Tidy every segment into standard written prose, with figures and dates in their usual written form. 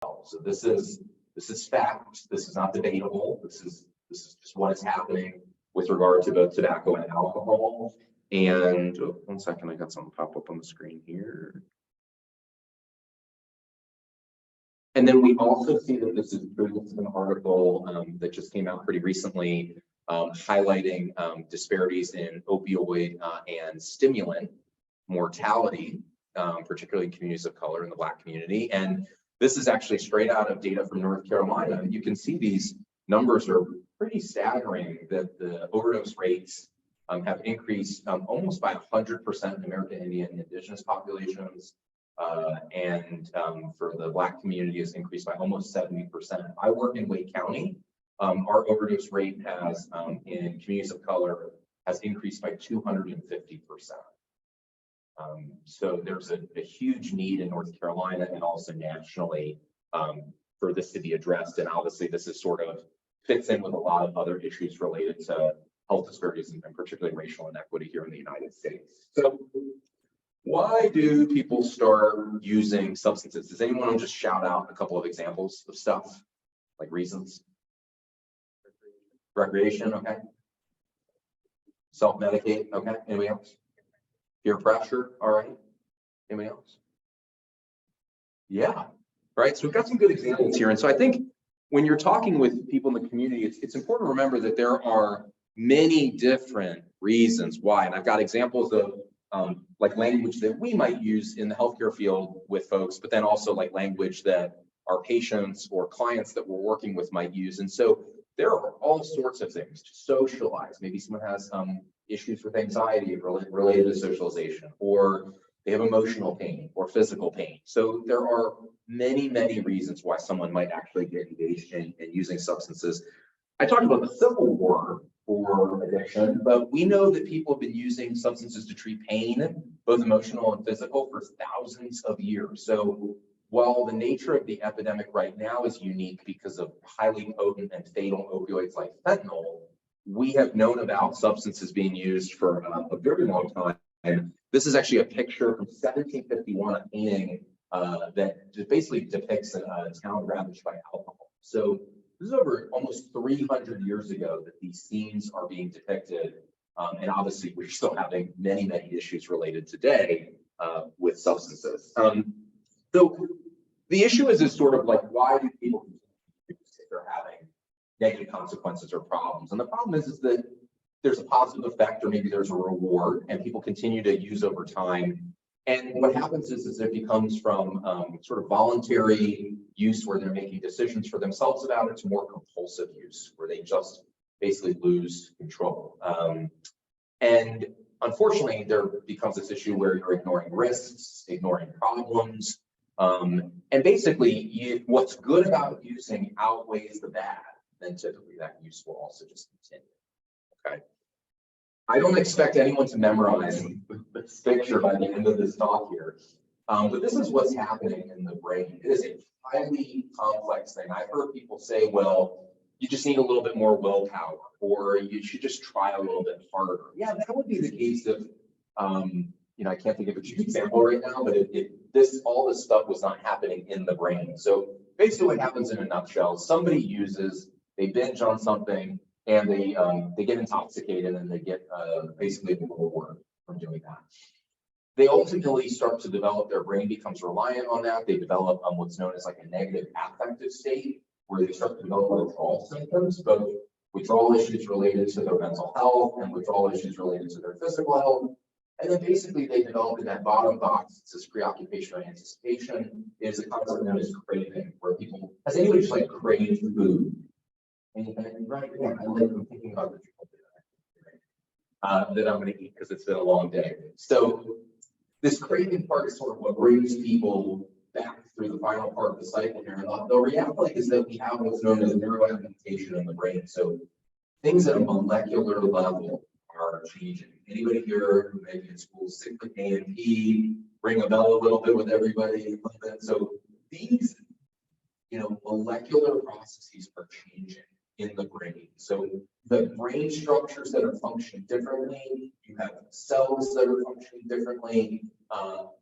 So this is fact. This is not debatable. This is just what is happening with regard to both tobacco and alcohol. And 1 second, I got something pop up on the screen here. And then we also see that this is an article that just came out pretty recently, highlighting disparities in opioid and stimulant mortality, particularly in communities of color in the Black community. And this is actually straight out of data from North Carolina. You can see these numbers are pretty staggering, that the overdose rates have increased almost by 100% in American Indian and Indigenous populations. And for the Black community has increased by almost 70%. I work in Wake County. Our overdose rate has, in communities of color, has increased by 250%. So there's a huge need in North Carolina and also nationally for this to be addressed. And obviously this is sort of fits in with a lot of other issues related to health disparities and particularly racial inequity here in the United States. So why do people start using substances? Does anyone want to just shout out a couple of examples of stuff, like reasons? Recreation, okay. Self-medicate, okay. Anybody else? Peer pressure, all right. Anybody else? Yeah, right. So we've got some good examples here. And so I think when you're talking with people in the community, it's important to remember that there are many different reasons why. And I've got examples of like language that we might use in the healthcare field with folks, but then also like language that our patients or clients that we're working with might use. And so there are all sorts of things to socialize. Maybe someone has issues with anxiety related to socialization, or they have emotional pain or physical pain. So there are many, many reasons why someone might actually get engaged in using substances. I talked about the Civil War for addiction, but we know that people have been using substances to treat pain, both emotional and physical, for thousands of years. So while the nature of the epidemic right now is unique because of highly potent and fatal opioids like fentanyl, we have known about substances being used for a very long time. This is actually a picture from 1751, a painting that basically depicts a town ravaged by alcohol. So this is over almost 300 years ago that these scenes are being depicted. And obviously we're still having many, many issues related today with substances. So the issue is sort of like, why do people if they're having negative consequences or problems? And the problem is that there's a positive effect, or maybe there's a reward, and people continue to use over time. And what happens is it becomes from sort of voluntary use where they're making decisions for themselves about it to more compulsive use where they just basically lose control. And unfortunately, there becomes this issue where you're ignoring risks, ignoring problems. And basically, what's good about using outweighs the bad, then typically that use will also just continue. Okay. I don't expect anyone to memorize this picture by the end of this talk here, but this is what's happening in the brain. It is a highly complex thing. I've heard people say, well, you just need a little bit more willpower, or you should just try a little bit harder. Yeah, that would be the case if, you know, I can't think of a good example right now, but all this stuff was not happening in the brain. So basically what happens in a nutshell, somebody uses, they binge on something, and they get intoxicated, and they get basically a reward from doing that. They ultimately start to develop, their brain becomes reliant on that. They develop what's known as like a negative affective state, where they start to develop withdrawal symptoms, both withdrawal issues related to their mental health and withdrawal issues related to their physical health. And then basically they develop in that bottom box, it says preoccupation or anticipation, is a concept known as craving, where people, has anybody just like craved food? Right, yeah, I'm thinking about the that I'm going to eat because it's been a long day. So this craving part is sort of what brings people back through the final part of the cycle here. And the reality is that we have what's known as neuroadaptation in the brain. So things at a molecular level are changing. Anybody here who maybe in school sick with A&P, ring a bell a little bit with everybody. So these, you know, molecular processes are changing in the brain. So the brain structures that are functioning differently, you have cells that are functioning differently,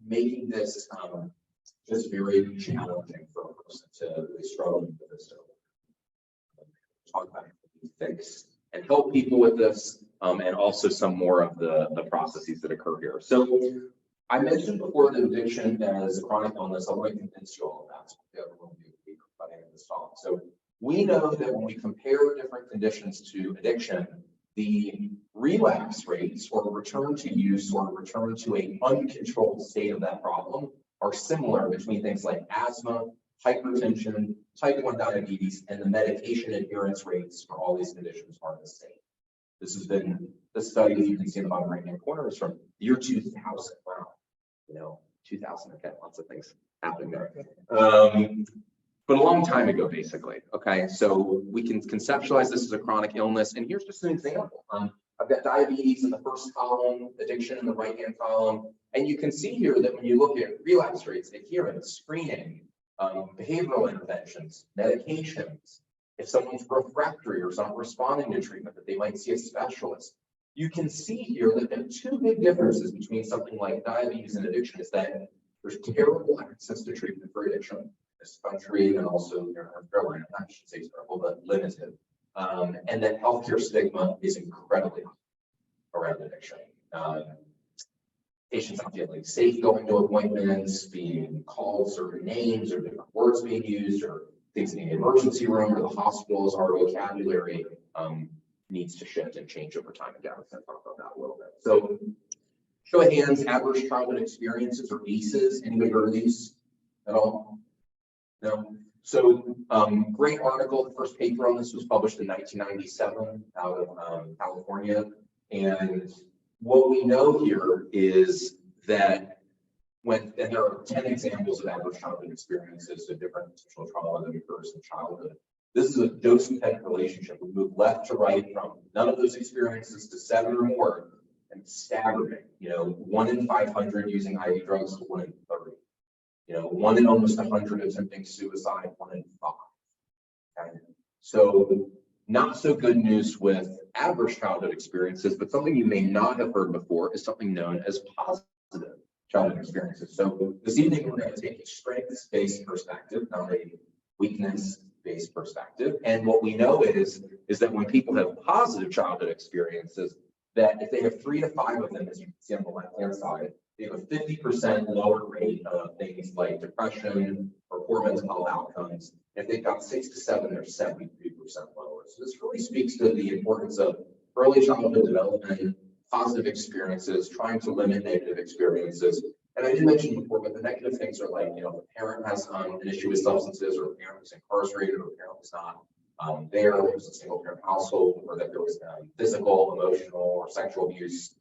making this just very challenging for a person to really struggle with this. So talk about it, fix and help people with this, and also some more of the processes that occur here. So I mentioned before the addiction as a chronic illness. I want to convince you all of that. By the end of this talk. So we know that when we compare different conditions to addiction, the relapse rates or return to use or return to an uncontrolled state of that problem are similar between things like asthma, hypertension, type 1 diabetes, and the medication adherence rates for all these conditions are the same. This study, as you can see in the bottom right-hand corner, is from the year 2000. Wow, 2000, okay, lots of things happening there. But a long time ago, basically. Okay, so we can conceptualize this as a chronic illness, and here's just an example. I've got diabetes in the first column, addiction in the right-hand column, and you can see here that when you look at relapse rates, adherence, screening, behavioral interventions, medications, if someone's refractory or is not responding to treatment, that they might see a specialist. You can see here that there are two big differences between something like diabetes and addiction is that there's terrible access to treatment for addiction in this country and also in North Carolina. I should say terrible, but limited. And that healthcare stigma is incredibly high around addiction. Patients not feeling safe going to appointments, being called certain names or different words being used, or things in the emergency room or the hospitals. Our vocabulary needs to shift and change over time. And Gavin's going to talk about that a little bit. So, show of hands, adverse childhood experiences or ACEs. Anybody heard of these at all? No. So, great article. The first paper on this was published in 1997 out of California. And what we know here is that and there are 10 examples of adverse childhood experiences of different potential trauma that occurs in childhood. This is a dose-dependent relationship. We move left to right from none of those experiences to 7 or more, and it's staggering. 1 in 500 using IV drugs to 1 in 30. 1 in almost 100 attempting suicide, 1 in 5. Okay? So not so good news with adverse childhood experiences, but something you may not have heard before is something known as positive childhood experiences. So this evening we're going to take a strengths-based perspective, not a weakness-based perspective. And what we know is that when people have positive childhood experiences, that if they have 3 to 5 of them, as you can see on the left-hand side, they have a 50% lower rate of things like depression or poor mental health outcomes. If they've got 6 to 7, they're 73% lower. So this really speaks to the importance of early childhood development, positive experiences, trying to limit negative experiences. And I did mention before, but the negative things are like, if a parent has an issue with substances, or a parent was incarcerated, or a parent was not there, it was a single parent household, or that there was physical, emotional, or sexual abuse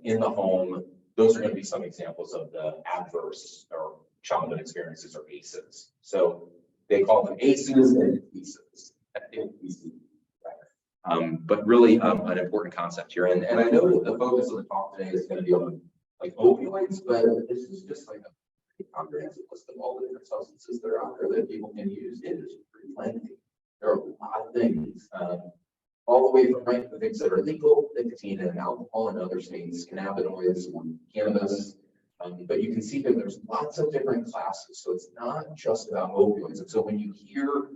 in the home. Those are going to be some examples of the adverse or childhood experiences, or ACEs. So they call them ACEs and PCEs. But really an important concept here. And I know that the focus of the talk today is going to be on like opioids, but this is just like a comprehensive list of all the different substances that are out there that people can use. It is pretty plenty. There are a lot of things, all the way from the things that are legal, nicotine and alcohol and other things, cannabinoids, cannabis. But you can see that there's lots of different classes. So it's not just about opioids. And so when you hear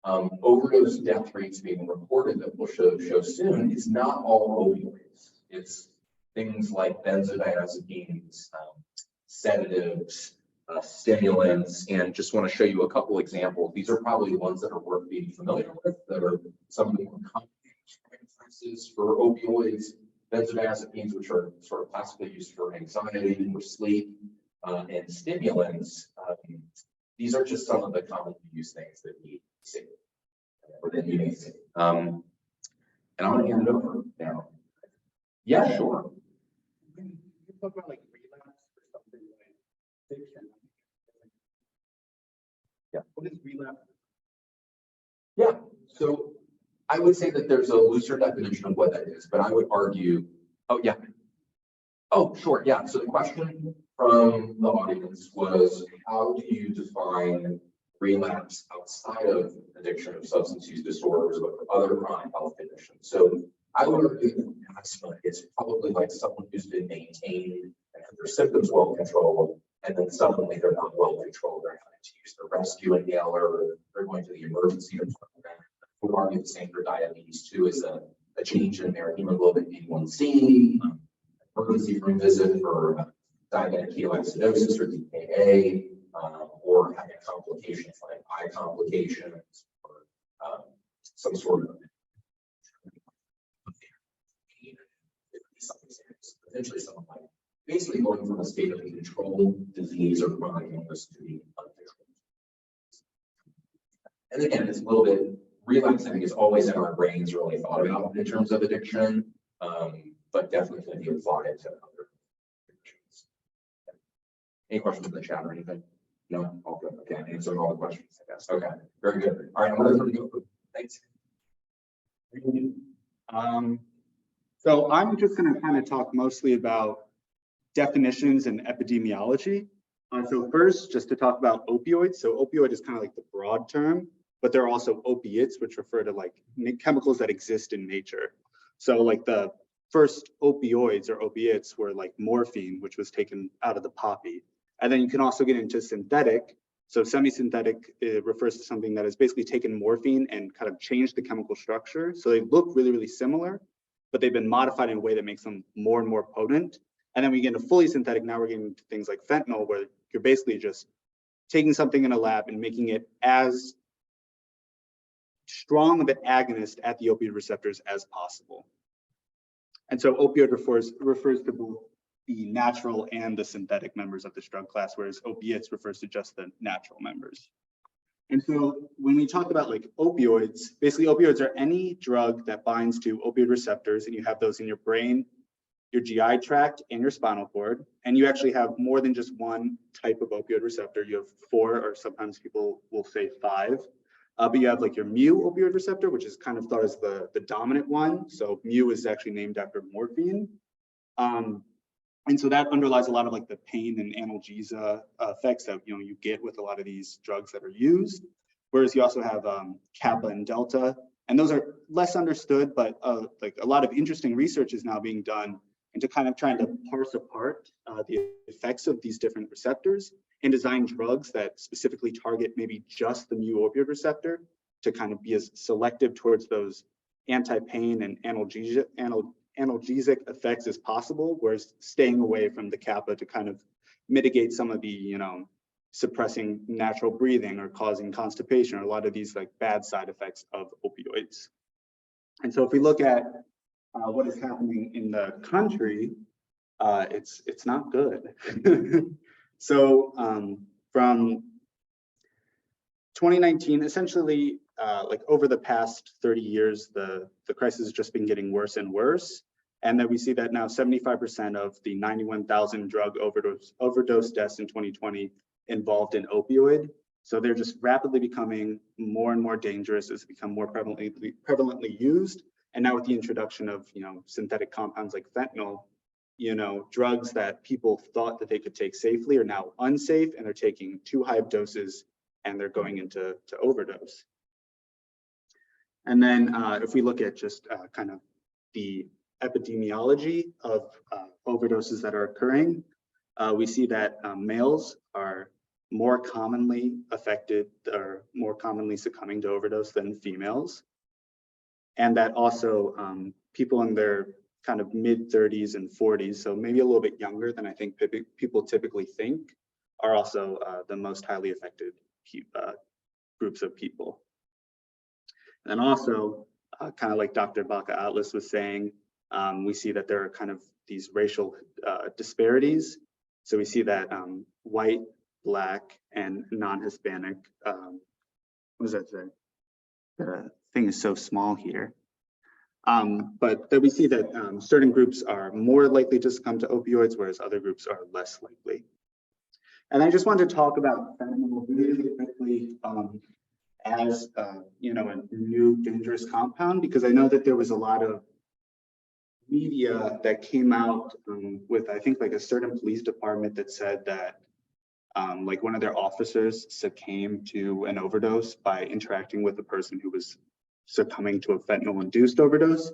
overdose death rates being reported that we'll show soon, it's not all opioids. It's things like benzodiazepines, sedatives, stimulants, and just want to show you a couple examples. These are probably ones that are worth being familiar with, that are some of the more common references for opioids. Benzodiazepines, which are sort of classically used for anxiety or sleep, and stimulants. These are just some of the commonly used things that we see, or that you may see. And I'm going to hand it over now. Yeah, sure. You talk about like relapse or something like addiction. Yeah. What is relapse? Yeah. So I would say that there's a looser definition of what that is, but I would argue, sure. Yeah. So the question from the audience was, how do you define relapse outside of addiction or substance use disorders, but for other chronic health conditions? So I would argue that asthma is probably like someone who's been maintained and have their symptoms well controlled and then suddenly they're not well controlled. They're having to use the rescue inhaler, or they're going to the emergency department. Who argue the same for diabetes too, is a change in their hemoglobin A1C, emergency room visit for diabetic ketoacidosis or DKA, or having complications like eye complications, or some sort of potentially something like basically going from a state of controlled disease or chronic illness to the uncontrolled. And again, it's a little bit, relapse, I think, is always in our brains really thought about in terms of addiction, but definitely can be applied to other addictions. Any questions in the chat or anything? No? All good. Okay, answering all the questions, I guess. Okay, very good. All right, I'm going to go. Thanks. So I'm just going to kind of talk mostly about definitions and epidemiology. So first, just to talk about opioids. So opioid is kind of like the broad term, but there are also opiates, which refer to like chemicals that exist in nature. So like the first opioids or opiates were like morphine, which was taken out of the poppy. And then you can also get into synthetic. So semi-synthetic refers to something that has basically taken morphine and kind of changed the chemical structure. So they look really, really similar, but they've been modified in a way that makes them more and more potent. And then we get into fully synthetic. Now we're getting into things like fentanyl, where you're basically just taking something in a lab and making it as strong of an agonist at the opioid receptors as possible. And so opioid refers to both the natural and the synthetic members of this drug class, whereas opiates refers to just the natural members. And so when we talk about like opioids, basically opioids are any drug that binds to opioid receptors, and you have those in your brain, your GI tract, and your spinal cord. And you actually have more than just one type of opioid receptor. You have 4, or sometimes people will say 5. But you have like your mu opioid receptor, which is kind of thought as the dominant one. So mu is actually named after morphine. And so that underlies a lot of like the pain and analgesia effects that you get with a lot of these drugs that are used. Whereas you also have kappa and delta, and those are less understood, but like a lot of interesting research is now being done into kind of trying to parse apart the effects of these different receptors and design drugs that specifically target maybe just the mu opioid receptor to kind of be as selective towards those anti-pain and analgesic effects as possible, whereas staying away from the kappa to kind of mitigate some of the, suppressing natural breathing or causing constipation, or a lot of these like bad side effects of opioids. And so if we look at what is happening in the country, it's not good. So from 2019, essentially, like over the past 30 years, the crisis has just been getting worse and worse. And that we see that now 75% of the 91,000 drug overdose deaths in 2020 involved in opioid. So they're just rapidly becoming more and more dangerous as they become more prevalently used. And now with the introduction of, synthetic compounds like fentanyl, drugs that people thought that they could take safely are now unsafe, and they're taking too high of doses, and they're going into overdose. And then if we look at just kind of the epidemiology of overdoses that are occurring, we see that males are more commonly affected or more commonly succumbing to overdose than females. And that also people in their kind of mid 30s and 40s, so maybe a little bit younger than I think people typically think, are also the most highly affected groups of people. And also, kind of like Dr. Baca-Atlas was saying, we see that there are kind of these racial disparities. So we see that white, Black, and non-Hispanic, what does that say? The thing is so small here. But that we see that certain groups are more likely to succumb to opioids, whereas other groups are less likely. And I just wanted to talk about fentanyl really quickly as a new dangerous compound, because I know that there was a lot of media that came out with, I think, like a certain police department that said that like one of their officers succumbed to an overdose by interacting with a person who was succumbing to a fentanyl-induced overdose.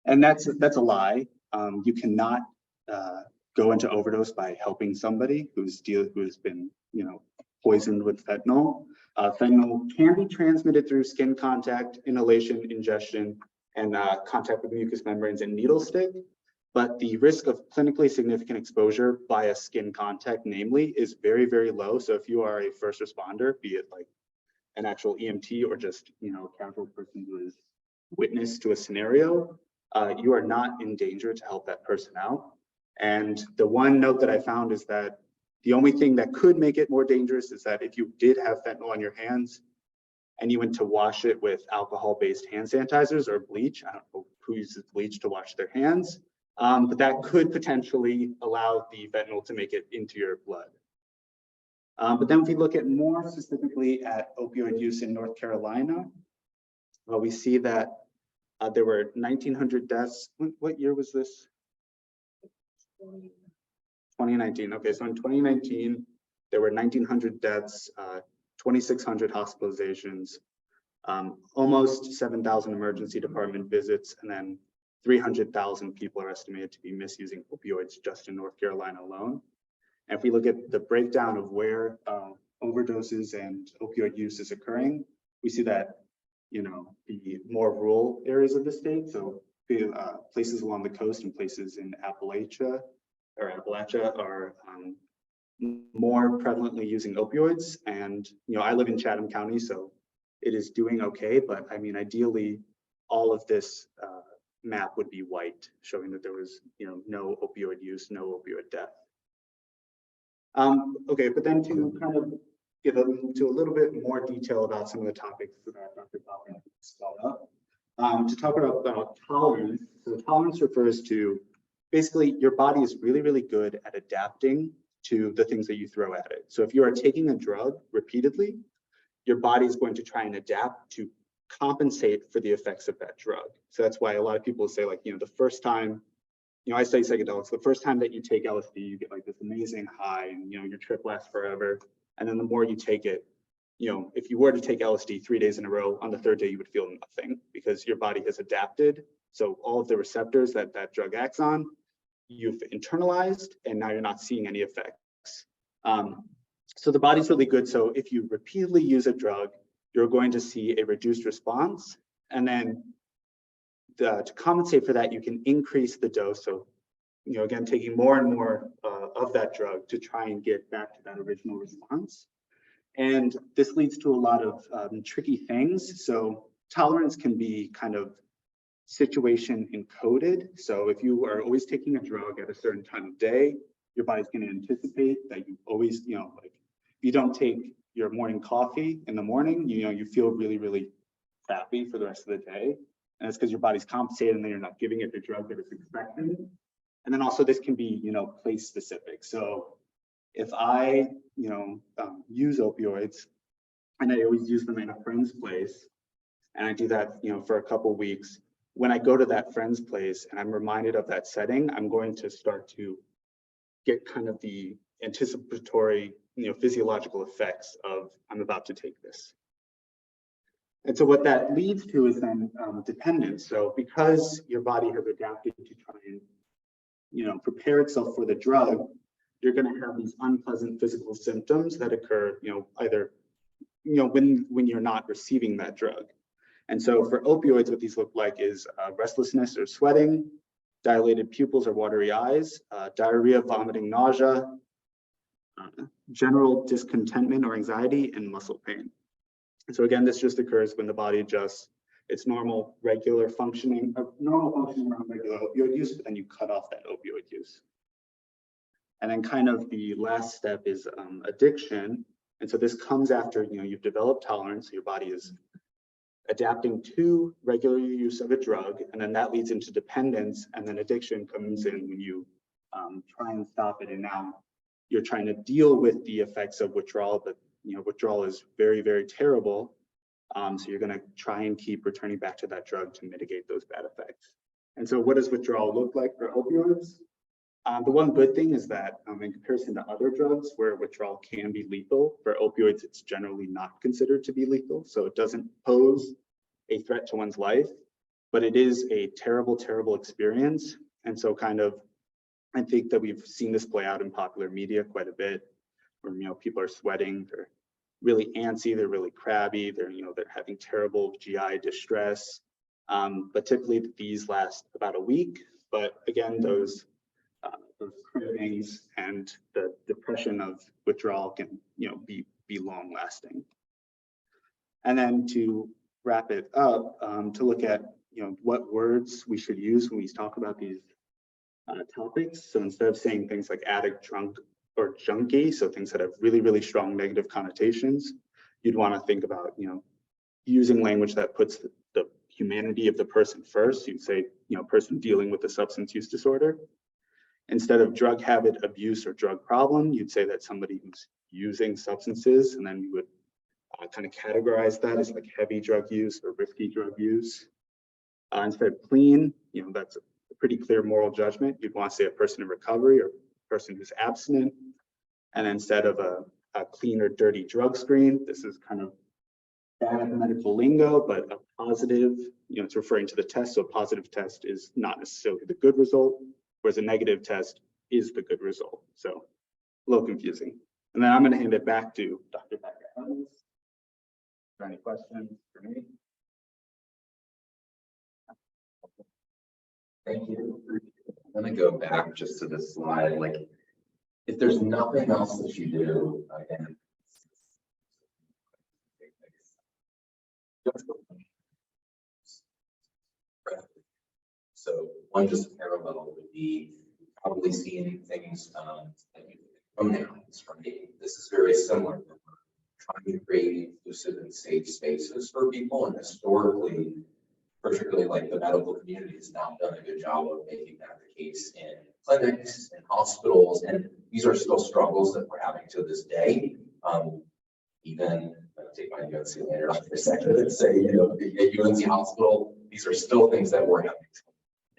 And that's a lie. You cannot go into overdose by helping somebody who's been, poisoned with fentanyl. Fentanyl can be transmitted through skin contact, inhalation, ingestion, and contact with mucous membranes and needle stick. But the risk of clinically significant exposure via skin contact, namely, is very, very low. So if you are a first responder, be it like an actual EMT or just, a casual person who is witness to a scenario, you are not in danger to help that person out. And the one note that I found is that the only thing that could make it more dangerous is that if you did have fentanyl on your hands and you went to wash it with alcohol-based hand sanitizers or bleach, I don't know who uses bleach to wash their hands, but that could potentially allow the fentanyl to make it into your blood. But then if we look at more specifically at opioid use in North Carolina, we see that there were 1,900 deaths. What year was this? 2019. Okay, so in 2019, there were 1,900 deaths, 2,600 hospitalizations, almost 7,000 emergency department visits, and then 300,000 people are estimated to be misusing opioids just in North Carolina alone. And if we look at the breakdown of where overdoses and opioid use is occurring, we see that, the more rural areas of the state, so places along the coast and places in Appalachia are more prevalently using opioids. And, I live in Chatham County, so it is doing okay. But I mean, ideally, all of this map would be white, showing that there was, no opioid use, no opioid death. Okay, but then to kind of get into a little bit more detail about some of the topics that Dr. Gavin brought up. To talk about tolerance. So tolerance refers to basically your body is really, really good at adapting to the things that you throw at it. So if you are taking a drug repeatedly, your body is going to try and adapt to compensate for the effects of that drug. So that's why a lot of people say, like, the first time, I study psychedelics, the first time that you take LSD, you get like this amazing high and, your trip lasts forever. And then the more you take it, if you were to take LSD 3 days in a row, on the third day, you would feel nothing because your body has adapted. So all of the receptors that that drug acts on, you've internalized, and now you're not seeing any effects. So the body's really good. So if you repeatedly use a drug, you're going to see a reduced response. And then to compensate for that, you can increase the dose. So, again, taking more and more of that drug to try and get back to that original response. And this leads to a lot of tricky things. So tolerance can be kind of situation encoded. So if you are always taking a drug at a certain time of day, your body's going to anticipate that you always, like if you don't take your morning coffee in the morning, you feel really, really crappy for the rest of the day. And it's because your body's compensated and then you're not giving it the drug that it's expecting. And then also this can be, place specific. So if I, use opioids and I always use them in a friend's place, and I do that, for a couple of weeks, when I go to that friend's place and I'm reminded of that setting, I'm going to start to get kind of the anticipatory, physiological effects of I'm about to take this. And so what that leads to is then dependence. So because your body has adapted to try and, prepare itself for the drug, you're going to have these unpleasant physical symptoms that occur, either, when you're not receiving that drug. And so for opioids, what these look like is restlessness or sweating, dilated pupils or watery eyes, diarrhea, vomiting, nausea, general discontentment or anxiety, and muscle pain. And so again, this just occurs when the body adjusts its normal functioning around regular opioid use, but then you cut off that opioid use. And then kind of the last step is addiction. And so this comes after, you've developed tolerance, so your body is adapting to regular use of a drug, and then that leads into dependence, and then addiction comes in when you try and stop it. And now you're trying to deal with the effects of withdrawal, but withdrawal is very, very terrible. So you're going to try and keep returning back to that drug to mitigate those bad effects. And so what does withdrawal look like for opioids? The one good thing is that in comparison to other drugs where withdrawal can be lethal, for opioids, it's generally not considered to be lethal. So it doesn't pose a threat to one's life, but it is a terrible, terrible experience. And so kind of I think that we've seen this play out in popular media quite a bit, where, you know, people are sweating, they're really antsy, they're really crabby, they're, you know, they're having terrible GI distress. But typically these last about a week. But again, those cravings and the depression of withdrawal can, you know, be long lasting. And then to wrap it up, to look at, you know, what words we should use when we talk about these topics. So instead of saying things like addict, drunk, or junkie, so things that have really, really strong negative connotations, you'd want to think about, you know, using language that puts the humanity of the person first. You'd say, you know, person dealing with a substance use disorder. Instead of drug habit, abuse, or drug problem, you'd say that somebody who's using substances, and then you would kind of categorize that as like heavy drug use or risky drug use. Instead of clean, you know, that's a pretty clear moral judgment. You'd want to say a person in recovery or a person who's abstinent. And instead of a clean or dirty drug screen, this is kind of bad medical lingo, but a positive, you know, it's referring to the test. So a positive test is not necessarily the good result, whereas a negative test is the good result. So a little confusing. And then I'm going to hand it back to Dr. Baca-Atlas. Are there any questions for me? Thank you. I'm gonna go back just to this slide. Like, if there's nothing else that you do, again. So one just parallel would be probably seeing things that you pronouns, right? This is very similar. We're trying to create inclusive and safe spaces for people, and historically, particularly like the medical community has now done a good job of making that the case in clinics and hospitals. And these are still struggles that we're having to this day. Even I'll take my UNC later on for a second and say, you know, at UNC hospital, these are still things that we're having.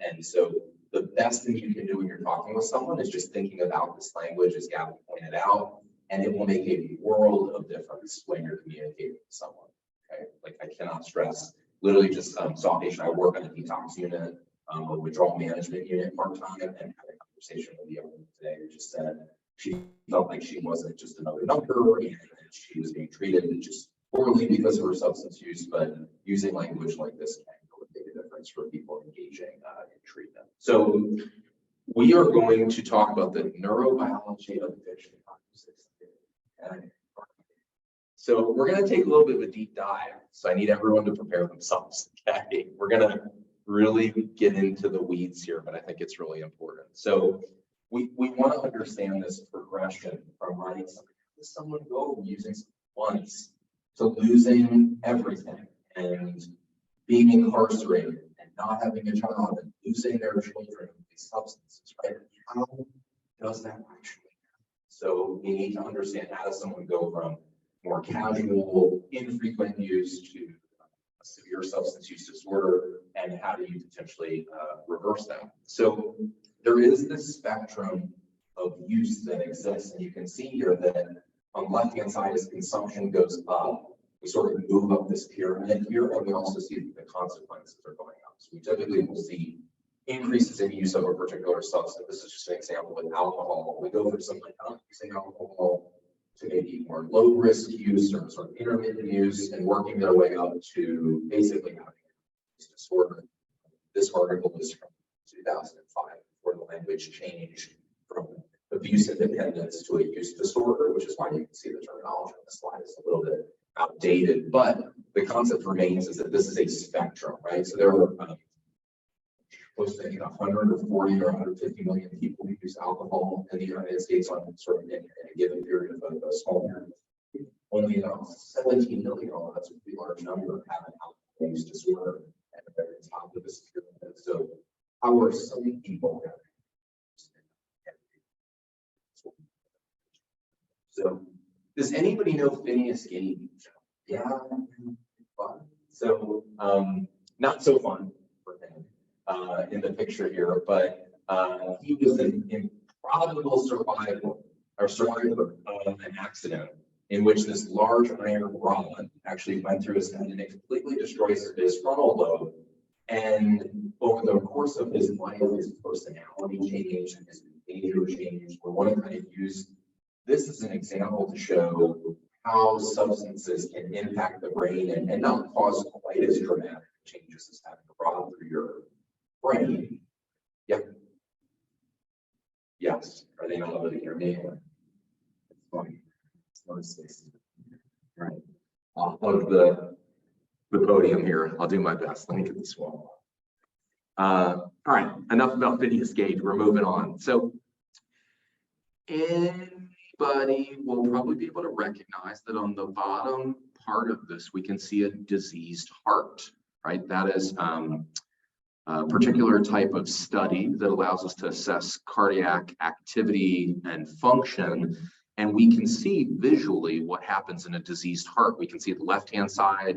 And so the best thing you can do when you're talking with someone is just thinking about this language, as Gavin pointed out, and it will make a world of difference when you're communicating with someone. Okay, like I cannot stress. Literally just saw a patient. I work on a detox unit, a withdrawal management unit part-time, and had a conversation with the other today who just said she felt like she wasn't just another number and she was being treated just poorly because of her substance use, but using language like this can make a difference for people engaging in treatment. So we are going to talk about the neurobiology of addiction. Okay. So we're going to take a little bit of a deep dive. So I need everyone to prepare themselves. Okay, we're going to really get into the weeds here, but I think it's really important. So we want to understand this progression from running something. How does someone go from using once to losing everything and being incarcerated and not having a job and losing their children with these substances, right? How does that actually happen? So we need to understand, how does someone go from more casual, infrequent use to a severe substance use disorder, and how do you potentially reverse that? So there is this spectrum of use that exists, and you can see here that on the left-hand side, as consumption goes up, we sort of move up this pyramid here, and we also see that the consequences are going up. So we typically will see increases in use of a particular substance. This is just an example with alcohol. We go from something like not using alcohol to maybe more low risk use or sort of intermittent use, and working their way up to basically having a use disorder. This article is from 2005, where the language changed from abuse and dependence to a use disorder, which is why you can see the terminology on the slide is a little bit outdated. But the concept remains is that this is a spectrum, right? So there are close to 140 or 150 million people who use alcohol in the United States on sort of in a given period of a small period. Only about 17 million, although that's a pretty large number, have an alcohol use disorder at the very top of this pyramid. So how are some people having? So does anybody know Phineas Gage? Yeah, fun. So not so fun for him in the picture here, but he was an improbable survivor of an accident in which this large iron rod actually went through his head, and it completely destroys his frontal lobe. And over the course of his life, his personality changed and his behavior change, we want to kind of use this as an example to show how substances can impact the brain and not cause quite as dramatic changes as having a rod through your brain. Yeah. Yes. Are they not able to hear me? It's funny. It's not as space. Right. Off of the podium here. I'll do my best. Let me get this one. All right. Enough about Phineas Gage. We're moving on. So anybody will probably be able to recognize that on the bottom part of this, we can see a diseased heart, right? That is a particular type of study that allows us to assess cardiac activity and function. And we can see visually what happens in a diseased heart. We can see the left-hand side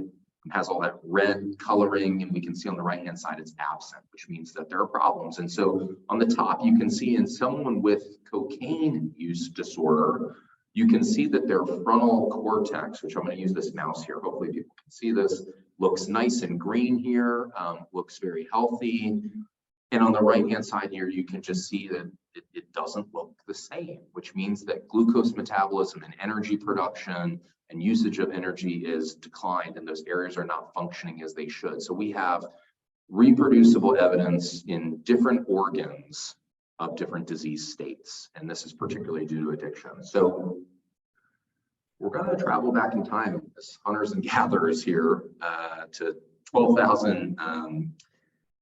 has all that red coloring, and we can see on the right-hand side it's absent, which means that there are problems. And so on the top, you can see in someone with cocaine use disorder, you can see that their frontal cortex, which I'm going to use this mouse here, hopefully people can see this, looks nice and green here, looks very healthy. And on the right-hand side here, you can just see that it doesn't look the same, which means that glucose metabolism and energy production and usage of energy is declined, and those areas are not functioning as they should. So we have reproducible evidence in different organs of different disease states, and this is particularly due to addiction. So we're going to travel back in time as hunters and gatherers here to 12,000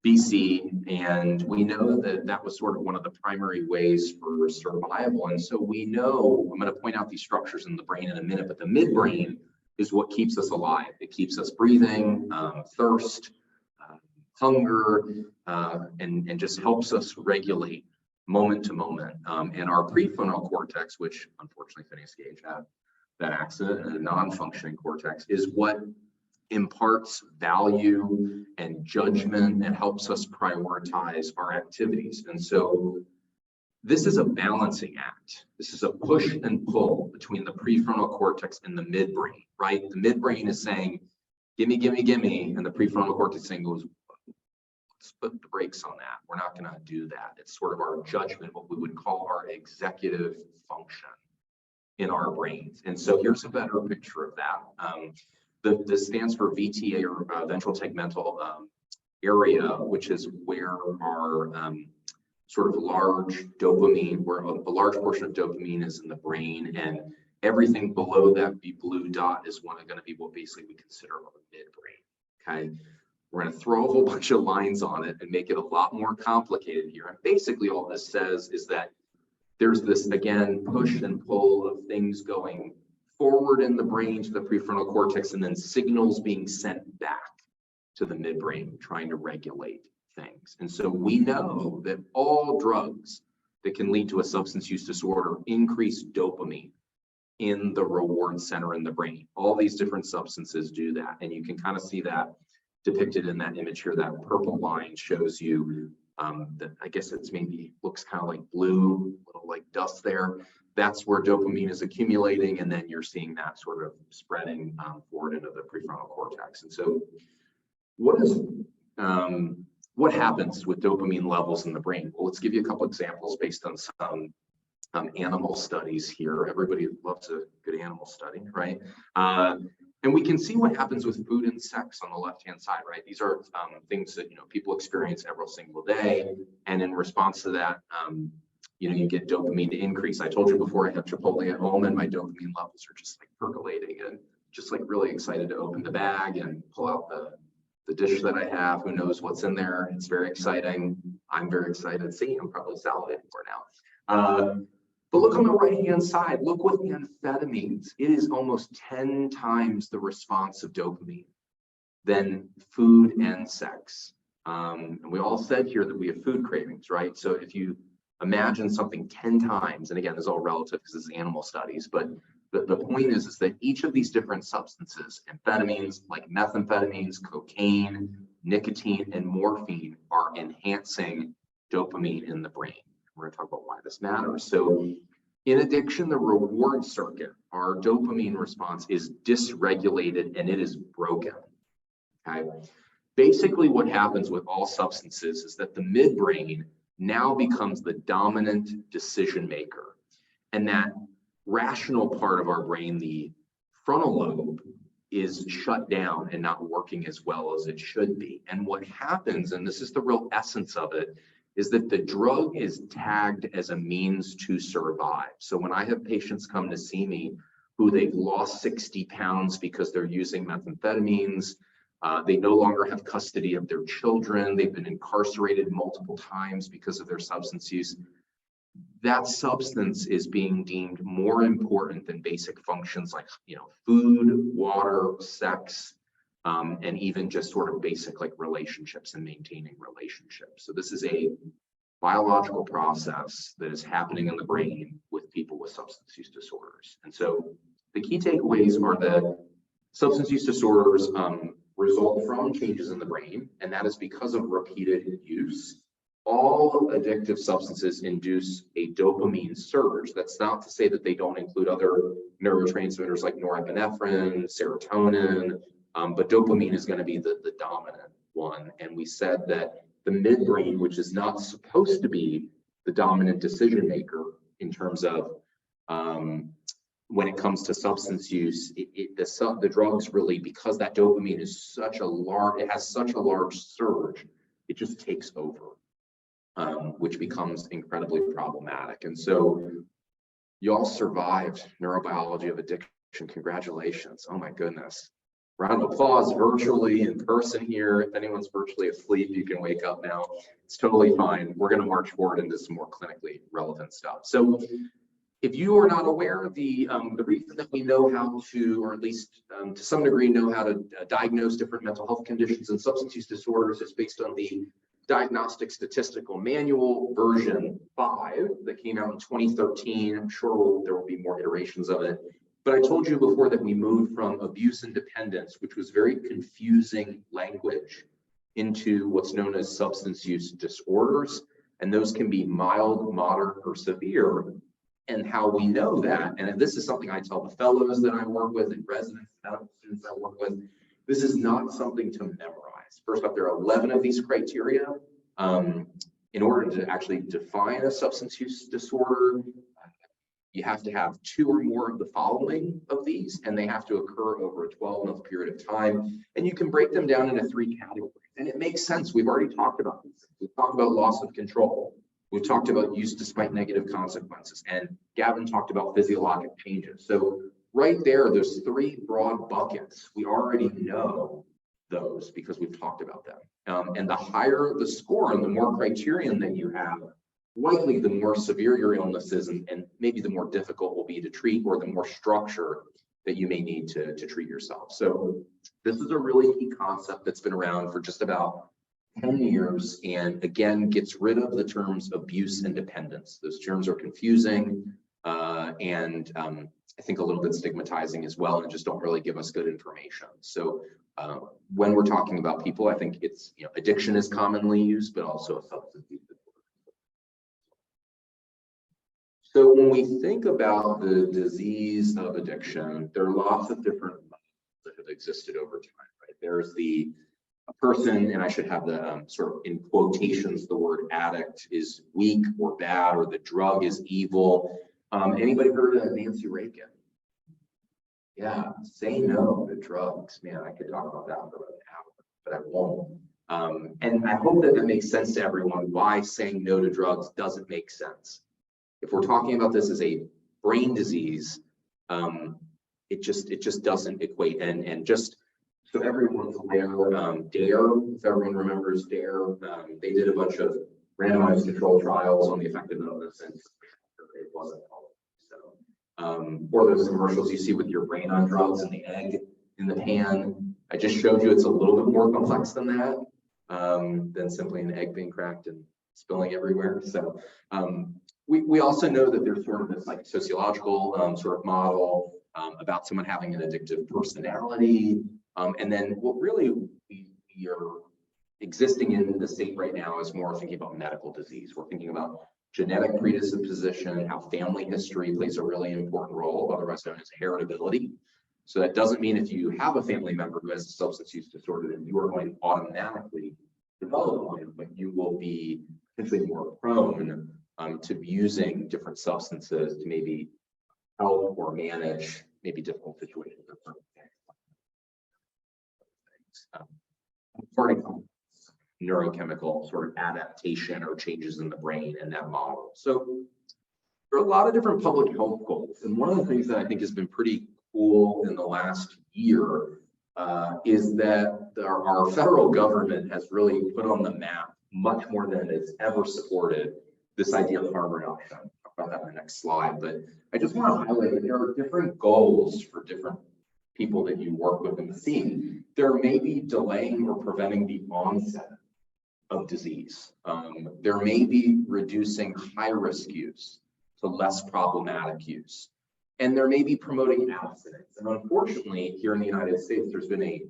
BC, and we know that that was sort of one of the primary ways for survival. And so we know, I'm going to point out these structures in the brain in a minute, but the midbrain is what keeps us alive. It keeps us breathing, thirst, hunger, and just helps us regulate moment to moment. And our prefrontal cortex, which unfortunately Phineas Gage had that accident, and a non-functioning cortex, is what imparts value and judgment and helps us prioritize our activities. And so this is a balancing act. This is a push and pull between the prefrontal cortex and the midbrain, right? The midbrain is saying, gimme, gimme, gimme. And the prefrontal cortex saying goes, let's put the brakes on that. We're not gonna do that. It's sort of our judgment, what we would call our executive function in our brains. And so here's a better picture of that. This stands for VTA, or ventral tegmental area, which is where our sort of large dopamine, where a large portion of dopamine is in the brain, and everything below that blue dot is going to be what basically we consider our midbrain. Okay, we're going to throw a whole bunch of lines on it and make it a lot more complicated here. And basically, all this says is that there's this, again, push and pull of things going forward in the brain to the prefrontal cortex, and then signals being sent back to the midbrain, trying to regulate things. And so we know that all drugs that can lead to a substance use disorder increase dopamine in the reward center in the brain. All these different substances do that. And you can kind of see that depicted in that image here. That purple line shows you that, I guess it's maybe looks kind of like blue, little like dust there. That's where dopamine is accumulating, and then you're seeing that sort of spreading forward into the prefrontal cortex. And so what happens with dopamine levels in the brain? Well, let's give you a couple examples based on some animal studies here. Everybody loves a good animal study, right? And we can see what happens with food and sex on the left-hand side, right? These are things that people experience every single day, and in response to that, you get dopamine to increase. I told you before, I have Chipotle at home, and my dopamine levels are just like percolating, and just like really excited to open the bag and pull out the dish that I have. Who knows what's in there? It's very exciting. I'm very excited. See, I'm probably salivating for now. But look on the right-hand side. Look with amphetamines. It is almost 10 times the response of dopamine than food and sex. And we all said here that we have food cravings, right? So if you imagine something 10 times, and again, this is all relative because this is animal studies, but the point is that each of these different substances, amphetamines like methamphetamines, cocaine, nicotine, and morphine, are enhancing dopamine in the brain. We're going to talk about why this matters. So in addiction, the reward circuit, our dopamine response, is dysregulated and it is broken. Okay. Basically, what happens with all substances is that the midbrain now becomes the dominant decision maker. And that rational part of our brain, the frontal lobe, is shut down and not working as well as it should be. And what happens, and this is the real essence of it, is that the drug is tagged as a means to survive. So when I have patients come to see me who they've lost 60 pounds because they're using methamphetamines, they no longer have custody of their children, they've been incarcerated multiple times because of their substance use, that substance is being deemed more important than basic functions like, food, water, sex, and even just sort of basic like relationships and maintaining relationships. So this is a biological process that is happening in the brain with people with substance use disorders. And so the key takeaways are that substance use disorders result from changes in the brain, and that is because of repeated use. All addictive substances induce a dopamine surge. That's not to say that they don't include other neurotransmitters like norepinephrine, serotonin, but dopamine is going to be the dominant one. And we said that the midbrain, which is not supposed to be the dominant decision maker in terms of when it comes to substance use, the drugs really, because that dopamine is such a large, it has such a large surge, it just takes over. Which becomes incredibly problematic. And so you all survived neurobiology of addiction. Congratulations. Oh my goodness. Round of applause virtually, in person here. If anyone's virtually asleep, you can wake up now. It's totally fine. We're going to march forward into some more clinically relevant stuff. So if you are not aware, the reason that we know how to, or at least to some degree know how to diagnose different mental health conditions and substance use disorders is based on the Diagnostic Statistical Manual version 5 that came out in 2013. I'm sure there will be more iterations of it. But I told you before that we moved from abuse and dependence, which was very confusing language, into what's known as substance use disorders. And those can be mild, moderate, or severe. And how we know that, and this is something I tell the fellows that I work with and residents, students I work with, this is not something to memorize. First off, there are 11 of these criteria. In order to actually define a substance use disorder, you have to have 2 or more of the following of these, and they have to occur over a 12-month period of time. And you can break them down into 3 categories. And it makes sense. We've already talked about these. We've talked about loss of control. We've talked about use despite negative consequences. And Gavin talked about physiologic changes. So right there's 3 broad buckets. We already know those because we've talked about them. And the higher the score and the more criterion that you have, likely the more severe your illness is, and maybe the more difficult will be to treat, or the more structure that you may need to treat yourself. So this is a really key concept that's been around for just about 10 years, and again, gets rid of the terms abuse and dependence. Those terms are confusing and I think a little bit stigmatizing as well, and just don't really give us good information. So when we're talking about people, I think it's, addiction is commonly used, but also a substance use disorder. So when we think about the disease of addiction, there are lots of different models that have existed over time, right? There's a person, and I should have the sort of in quotations, the word addict is weak or bad, or the drug is evil. Anybody heard of Nancy Reagan? Yeah, say no to drugs. Man, I could talk about that for an hour, but I won't. And I hope that makes sense to everyone why saying no to drugs doesn't make sense. If we're talking about this as a brain disease, it just doesn't equate. And just so everyone's aware, DARE, if everyone remembers DARE, they did a bunch of randomized controlled trials on the effectiveness, and it wasn't all. Or those commercials you see with your brain on drugs and the egg in the pan. I just showed you it's a little bit more complex than that, than simply an egg being cracked and spilling everywhere. So we also know that there's sort of this like sociological sort of model about someone having an addictive personality. And then what really we are existing in the state right now is more thinking about medical disease. We're thinking about genetic predisposition, how family history plays a really important role, otherwise known as heritability. So that doesn't mean if you have a family member who has a substance use disorder that you are going to automatically develop one, but you will be potentially more prone to using different substances to maybe help or manage maybe difficult situations or circumstances. Neurochemical sort of adaptation or changes in the brain in that model. So there are a lot of different public health goals. And one of the things that I think has been pretty cool in the last year is that our federal government has really put on the map much more than it's ever supported this idea of harm reduction. I'll talk about that in the next slide, but I just want to highlight that there are different goals for different people that you work with in the scene. There may be delaying or preventing the onset of disease. There may be reducing high-risk use to less problematic use. And there may be promoting abstinence. And unfortunately, here in the United States, there's been a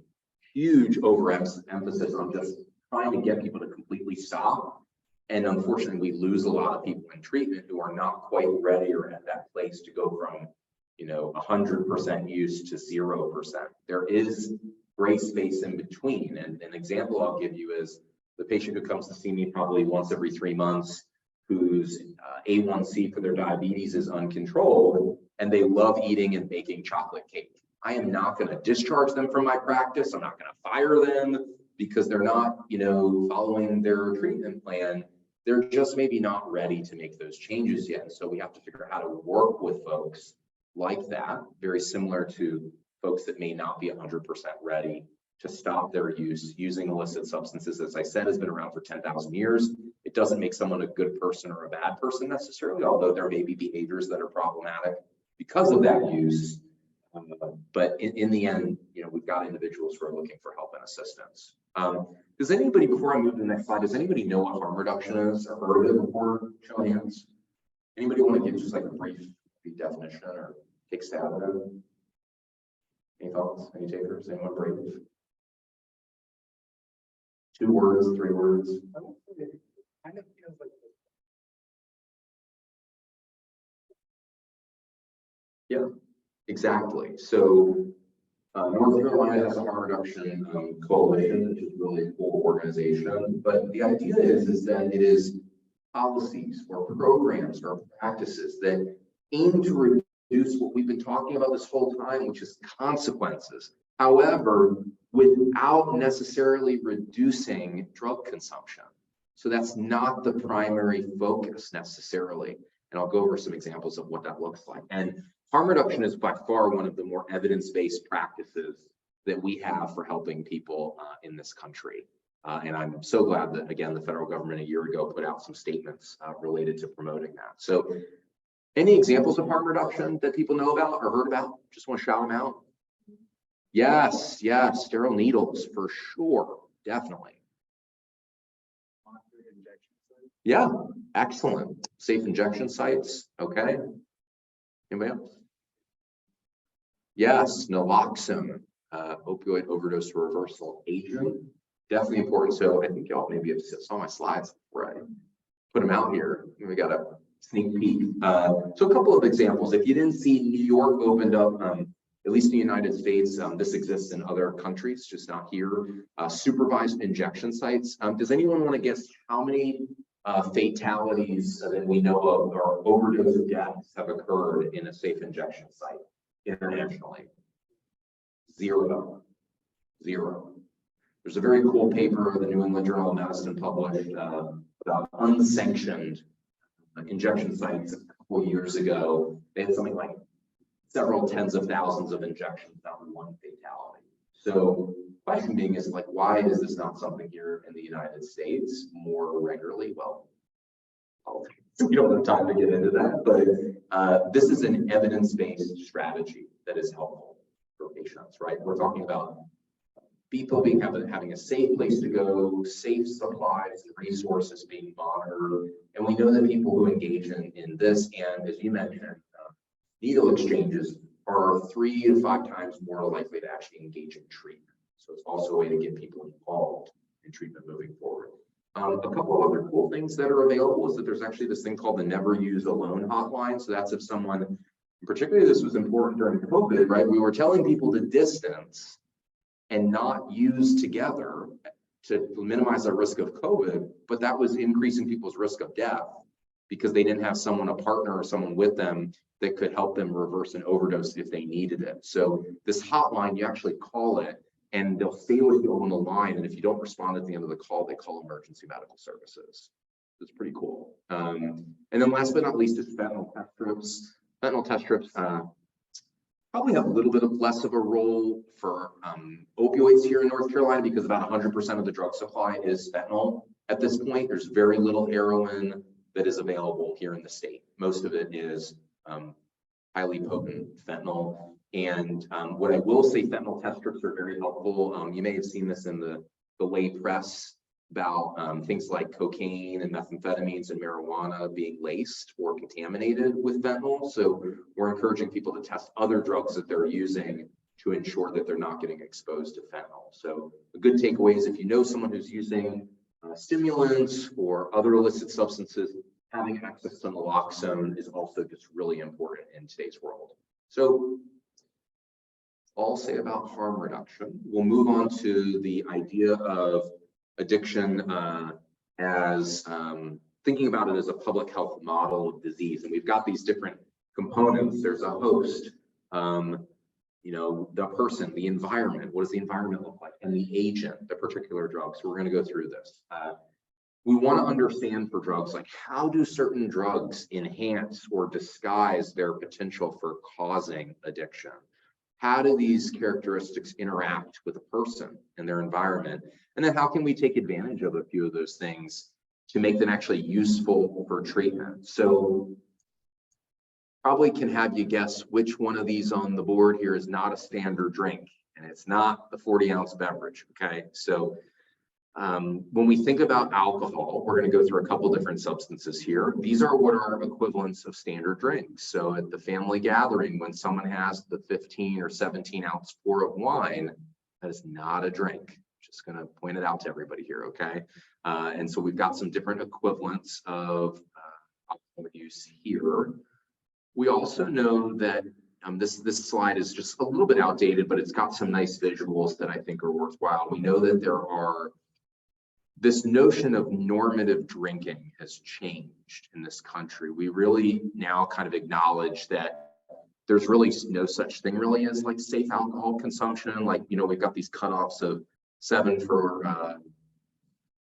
huge overemphasis on just trying to get people to completely stop. And unfortunately, we lose a lot of people in treatment who are not quite ready or at that place to go from 100% use to 0%. There is gray space in between. And an example I'll give you is the patient who comes to see me probably once every 3 months, whose A1C for their diabetes is uncontrolled, and they love eating and baking chocolate cake. I am not going to discharge them from my practice. I'm not going to fire them because they're not, following their treatment plan. They're just maybe not ready to make those changes yet. And so we have to figure out how to work with folks like that, very similar to folks that may not be 100% ready to stop their use using illicit substances. As I said, has been around for 10,000 years. It doesn't make someone a good person or a bad person necessarily, although there may be behaviors that are problematic because of that use. But in the end, we've got individuals who are looking for help and assistance. Does anybody, before I move to the next slide, does anybody know what harm reduction is or heard of it before? Show of hands. Anybody want to give just like a brief definition or take stab at it? Any thoughts? Any takers? Anyone brave? 2 words, 3 words. It kind of feels like Yeah, exactly. So North Carolina has a harm reduction coalition, which is really a cool organization. But the idea is that it is policies or programs or practices that aim to reduce what we've been talking about this whole time, which is consequences. However, without necessarily reducing drug consumption. So that's not the primary focus necessarily. And I'll go over some examples of what that looks like. And harm reduction is by far one of the more evidence-based practices that we have for helping people in this country. And I'm so glad that, again, the federal government a year ago put out some statements related to promoting that. So any examples of harm reduction that people know about or heard about? Just want to shout them out. Yes, sterile needles for sure, definitely. Yeah, excellent. Safe injection sites, okay. Anybody else? Yes, naloxone, opioid overdose reversal agent, definitely important. So I think y'all maybe have saw my slides before I put them out here. We got a sneak peek. So a couple of examples. If you didn't see, New York opened up, at least in the United States, this exists in other countries, just not here, supervised injection sites. Does anyone want to guess how many fatalities that we know of or overdose deaths have occurred in a safe injection site internationally? Zero. There's a very cool paper the New England Journal of Medicine published about unsanctioned injection sites a couple years ago. They had something like several tens of thousands of injections, not one fatality. So the question being is like, why is this not something here in the United States more regularly? Well, we don't have time to get into that, but this is an evidence-based strategy that is helpful for patients, right? We're talking about people having a safe place to go, safe supplies and resources being monitored. And we know that people who engage in this, and as you mentioned, needle exchanges are 3 to 5 times more likely to actually engage in treatment. So it's also a way to get people involved in treatment moving forward. A couple of other cool things that are available is that there's actually this thing called the Never Use Alone hotline. So that's if someone, particularly this was important during COVID, right? We were telling people to distance and not use together. to minimize the risk of COVID, but that was increasing people's risk of death because they didn't have someone, a partner or someone with them that could help them reverse an overdose if they needed it. So this hotline, you actually call it and they'll stay with you on the line. And if you don't respond at the end of the call, they call emergency medical services. It's pretty cool. And then last but not least is fentanyl test strips. Fentanyl test strips probably have a little bit of less of a role for opioids here in North Carolina because about 100% of the drug supply is fentanyl. At this point, there's very little heroin that is available here in the state. Most of it is highly potent fentanyl. And what I will say, fentanyl test strips are very helpful. You may have seen this in the lay press about things like cocaine and methamphetamines and marijuana being laced or contaminated with fentanyl. So we're encouraging people to test other drugs that they're using to ensure that they're not getting exposed to fentanyl. So a good takeaway is if you know someone who's using stimulants or other illicit substances, having access to naloxone is also just really important in today's world. So I'll say about harm reduction. We'll move on to the idea of addiction as thinking about it as a public health model of disease. And we've got these different components. There's a host, the person, the environment. What does the environment look like? And the agent, the particular drug. So we're going to go through this. We want to understand for drugs, like how do certain drugs enhance or disguise their potential for causing addiction? How do these characteristics interact with a person and their environment? And then how can we take advantage of a few of those things to make them actually useful for treatment? So probably can have you guess which one of these on the board here is not a standard drink, and it's not the 40-ounce beverage, okay? So when we think about alcohol, we're going to go through a couple different substances here. These are what are equivalents of standard drinks. So at the family gathering, when someone has the 15 or 17-ounce pour of wine, that is not a drink. Just going to point it out to everybody here, okay? And so we've got some different equivalents of alcohol use here. We also know that this slide is just a little bit outdated, but it's got some nice visuals that I think are worthwhile. We know that this notion of normative drinking has changed in this country. We really now kind of acknowledge that there's really no such thing really as like safe alcohol consumption. Like, we've got these cutoffs of 7 for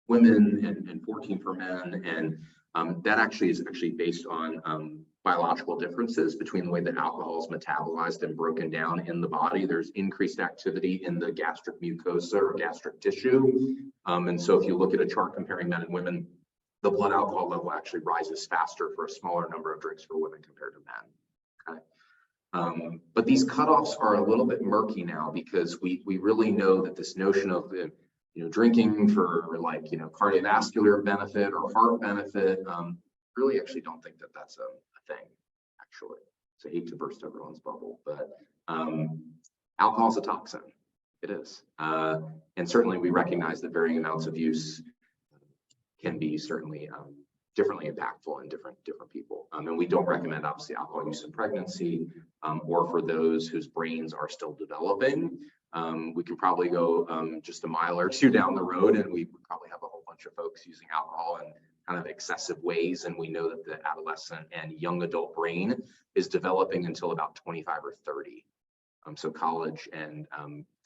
women and 14 for men. And that actually is based on biological differences between the way that alcohol is metabolized and broken down in the body. There's increased activity in the gastric mucosa or gastric tissue. And so if you look at a chart comparing men and women, the blood alcohol level actually rises faster for a smaller number of drinks for women compared to men. Okay. But these cutoffs are a little bit murky now because we really know that this notion of drinking for like cardiovascular benefit or heart benefit, really actually don't think that that's a thing, actually. So I hate to burst everyone's bubble, but alcohol is a toxin. It is. And certainly we recognize that varying amounts of use can be certainly differently impactful in different people. And we don't recommend obviously alcohol use in pregnancy or for those whose brains are still developing. We can probably go just a mile or two down the road and we probably have a whole bunch of folks using alcohol in kind of excessive ways. And we know that the adolescent and young adult brain is developing until about 25 or 30. So college and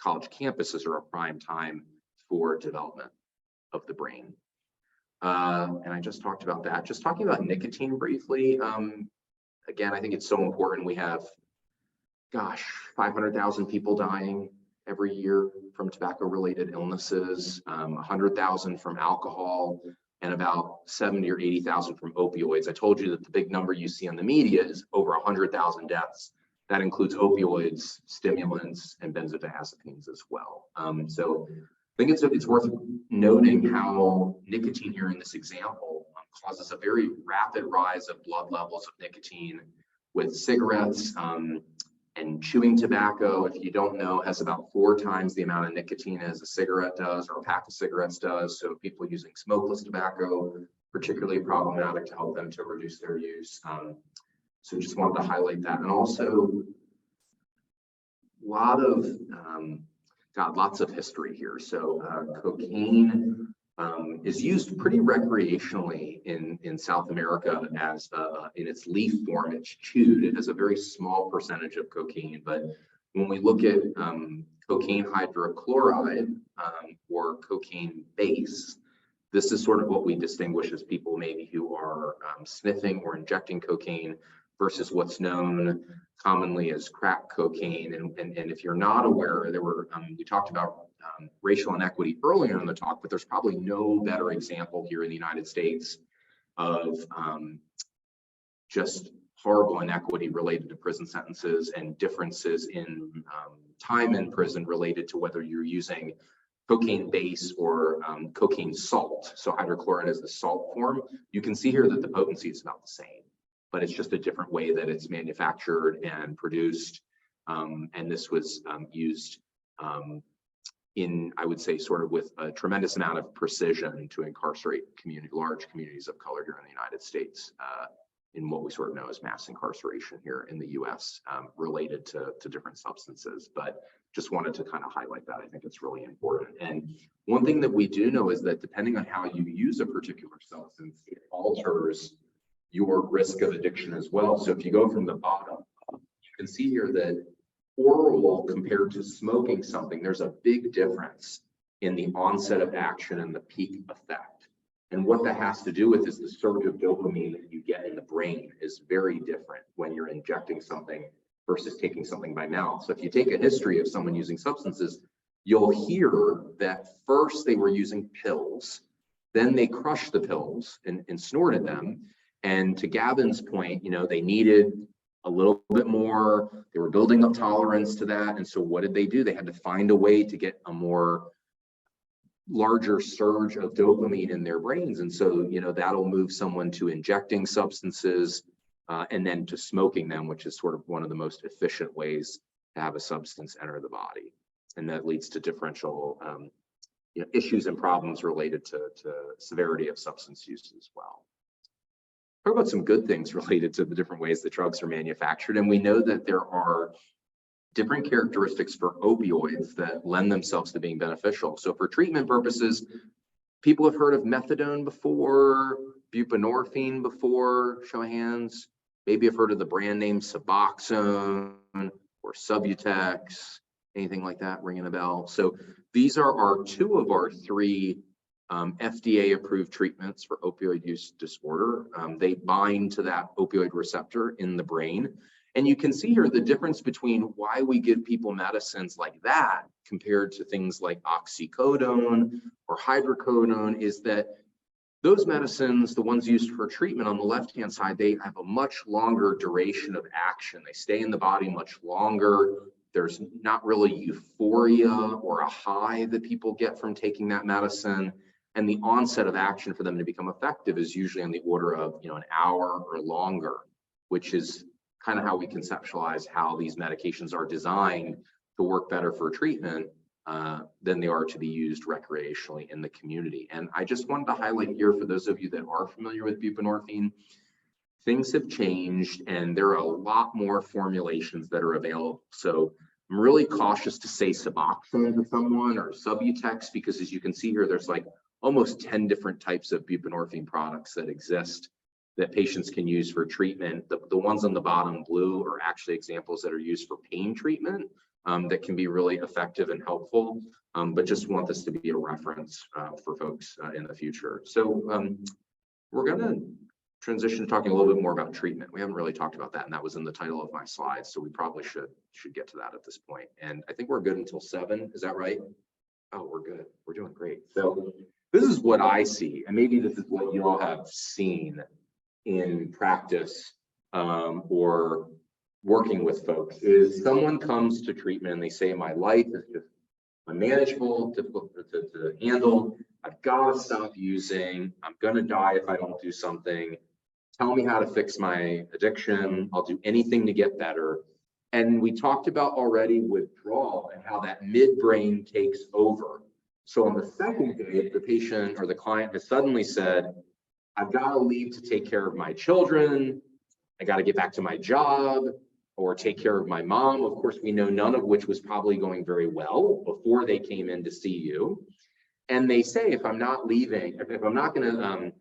college campuses are a prime time for development of the brain. And I just talked about that. Just talking about nicotine briefly. Again, I think it's so important. We have, 500,000 people dying every year from tobacco-related illnesses, 100,000 from alcohol, and about 70 or 80,000 from opioids. I told you that the big number you see on the media is over 100,000 deaths. That includes opioids, stimulants, and benzodiazepines as well. So I think it's worth noting how nicotine here in this example causes a very rapid rise of blood levels of nicotine with cigarettes and chewing tobacco. If you don't know, has about 4 times the amount of nicotine as a cigarette does or a pack of cigarettes does. So people using smokeless tobacco, particularly problematic to help them to reduce their use. So just wanted to highlight that. And also a lot of got lots of history here. So cocaine is used pretty recreationally in South America as in its leaf form. It's chewed. It has a very small percentage of cocaine, but when we look at cocaine hydrochloride or cocaine base, this is sort of what we distinguish as people maybe who are sniffing or injecting cocaine versus what's known commonly as crack cocaine. And if you're not aware, we talked about racial inequity earlier in the talk, but there's probably no better example here in the United States of just horrible inequity related to prison sentences and differences in time in prison related to whether you're using cocaine base or cocaine salt. So hydrochloride is the salt form. You can see here that the potency is about the same, but it's just a different way that it's manufactured and produced. And this was used I would say, sort of with a tremendous amount of precision to incarcerate large communities of color here in the United States in what we sort of know as mass incarceration here in the US related to different substances. But just wanted to kind of highlight that. I think it's really important. And one thing that we do know is that depending on how you use a particular substance, it alters your risk of addiction as well. So if you go from the bottom up, you can see here that oral compared to smoking something, there's a big difference in the onset of action and the peak effect. And what that has to do with is the surge of dopamine that you get in the brain is very different when you're injecting something versus taking something by mouth. So if you take a history of someone using substances, you'll hear that first they were using pills, then they crushed the pills and snorted them. And to Gavin's point, they needed a little bit more. They were building up tolerance to that. And so what did they do? They had to find a way to get a more larger surge of dopamine in their brains. And so, that'll move someone to injecting substances and then to smoking them, which is sort of one of the most efficient ways to have a substance enter the body. And that leads to differential issues and problems related to severity of substance use as well. Talk about some good things related to the different ways that drugs are manufactured. And we know that there are different characteristics for opioids that lend themselves to being beneficial. So for treatment purposes, people have heard of methadone before, buprenorphine before, show of hands. Maybe have heard of the brand name Suboxone or Subutex, anything like that ringing a bell. So these are two of our three FDA approved treatments for opioid use disorder. They bind to that opioid receptor in the brain. And you can see here the difference between why we give people medicines like that compared to things like oxycodone or hydrocodone is that those medicines, the ones used for treatment on the left-hand side, they have a much longer duration of action. They stay in the body much longer. There's not really euphoria or a high that people get from taking that medicine. And the onset of action for them to become effective is usually on the order of an hour or longer, which is kind of how we conceptualize how these medications are designed to work better for treatment than they are to be used recreationally in the community. And I just wanted to highlight here for those of you that are familiar with buprenorphine, things have changed and there are a lot more formulations that are available. So I'm really cautious to say Suboxone to someone or Subutex because as you can see here, there's like almost 10 different types of buprenorphine products that exist that patients can use for treatment. The ones on the bottom blue are actually examples that are used for pain treatment that can be really effective and helpful, but just want this to be a reference for folks in the future. So we're gonna transition to talking a little bit more about treatment. We haven't really talked about that, and that was in the title of my slides, so we probably should get to that at this point. And I think we're good until 7, is that right? Oh, we're good, we're doing great. So this is what I see, and maybe this is what you all have seen in practice or working with folks, is someone comes to treatment and they say, my life is just unmanageable, difficult to handle. I've got to stop using. I'm going to die if I don't do something. Tell me how to fix my addiction. I'll do anything to get better. And we talked about already withdrawal and how that midbrain takes over. So on the second day, if the patient or the client has suddenly said, I've got to leave to take care of my children, I got to get back to my job, or take care of my mom. Of course, we know none of which was probably going very well before they came in to see you. And they say, if I'm not leaving, if I'm not gonna,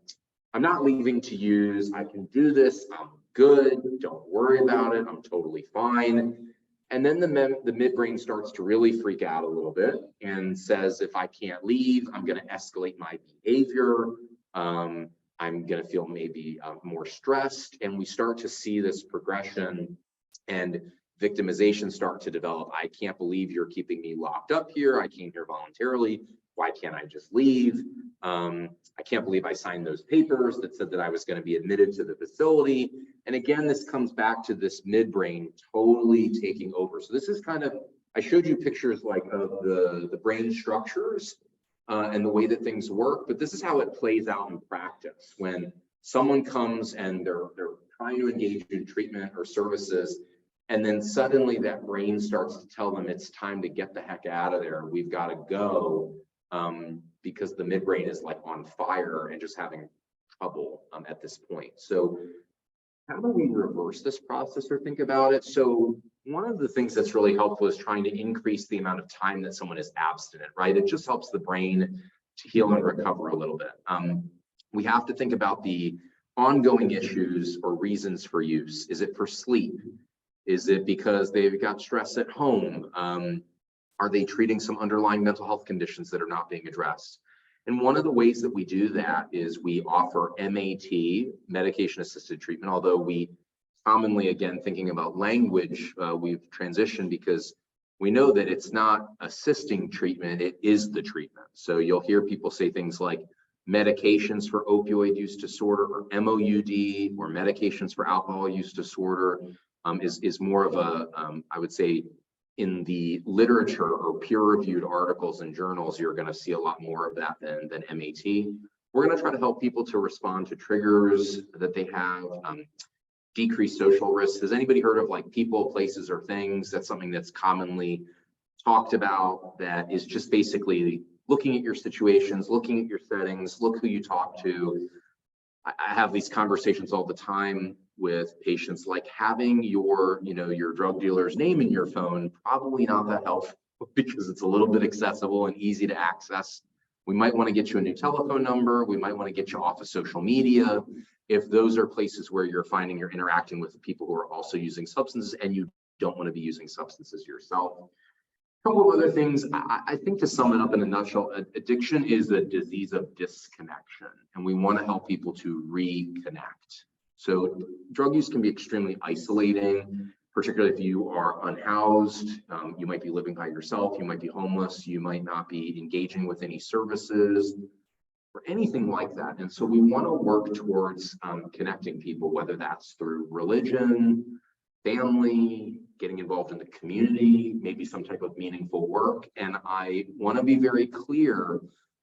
I'm not leaving to use, I can do this, I'm good, don't worry about it, I'm totally fine. And then the midbrain starts to really freak out a little bit and says, if I can't leave, I'm gonna escalate my behavior. I'm gonna feel maybe more stressed. And we start to see this progression and victimization start to develop. I can't believe you're keeping me locked up here. I came here voluntarily. Why can't I just leave? I can't believe I signed those papers that said that I was going to be admitted to the facility. And again, this comes back to this midbrain totally taking over. So this is kind of, I showed you pictures like of the brain structures and the way that things work, but this is how it plays out in practice. When someone comes and they're trying to engage in treatment or services, and then suddenly that brain starts to tell them it's time to get the heck out of there. We've got to go. Because the midbrain is like on fire and just having trouble at this point. So how do we reverse this process or think about it? So one of the things that's really helpful is trying to increase the amount of time that someone is abstinent, right? It just helps the brain to heal and recover a little bit. We have to think about the ongoing issues or reasons for use. Is it for sleep? Is it because they've got stress at home? Are they treating some underlying mental health conditions that are not being addressed? And one of the ways that we do that is we offer MAT, medication-assisted treatment, although we commonly, again, thinking about language, we've transitioned because we know that it's not assisting treatment, it is the treatment. So you'll hear people say things like medications for opioid use disorder or MOUD, or medications for alcohol use disorder is more of a, I would say, in the literature or peer-reviewed articles and journals, you're going to see a lot more of that than MAT. We're going to try to help people to respond to triggers that they have, decrease social risks. Has anybody heard of like people, places, or things? That's something that's commonly talked about, that is just basically looking at your situations, looking at your settings, look who you talk to. I have these conversations all the time with patients, like having your drug dealer's name in your phone, probably not that helpful because it's a little bit accessible and easy to access. We might want to get you a new telephone number. We might want to get you off of social media. If those are places where you're finding you're interacting with people who are also using substances and you don't want to be using substances yourself. A couple of other things, I think, to sum it up in a nutshell, addiction is a disease of disconnection, and we want to help people to reconnect. So drug use can be extremely isolating, particularly if you are unhoused. You might be living by yourself, you might be homeless, you might not be engaging with any services or anything like that. And so we want to work towards connecting people, whether that's through religion, family, getting involved in the community, maybe some type of meaningful work. And I want to be very clear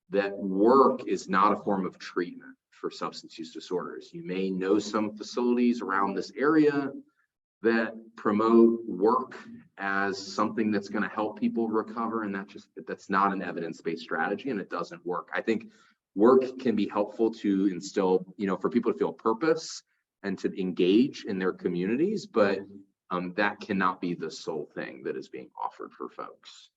that work is not a form of treatment for substance use disorders. You may know some facilities around this area that promote work as something that's going to help people recover, and that's not an evidence-based strategy, and it doesn't work. I think work can be helpful to instill, for people to feel purpose and to engage in their communities, but that cannot be the sole thing that is being offered for folks.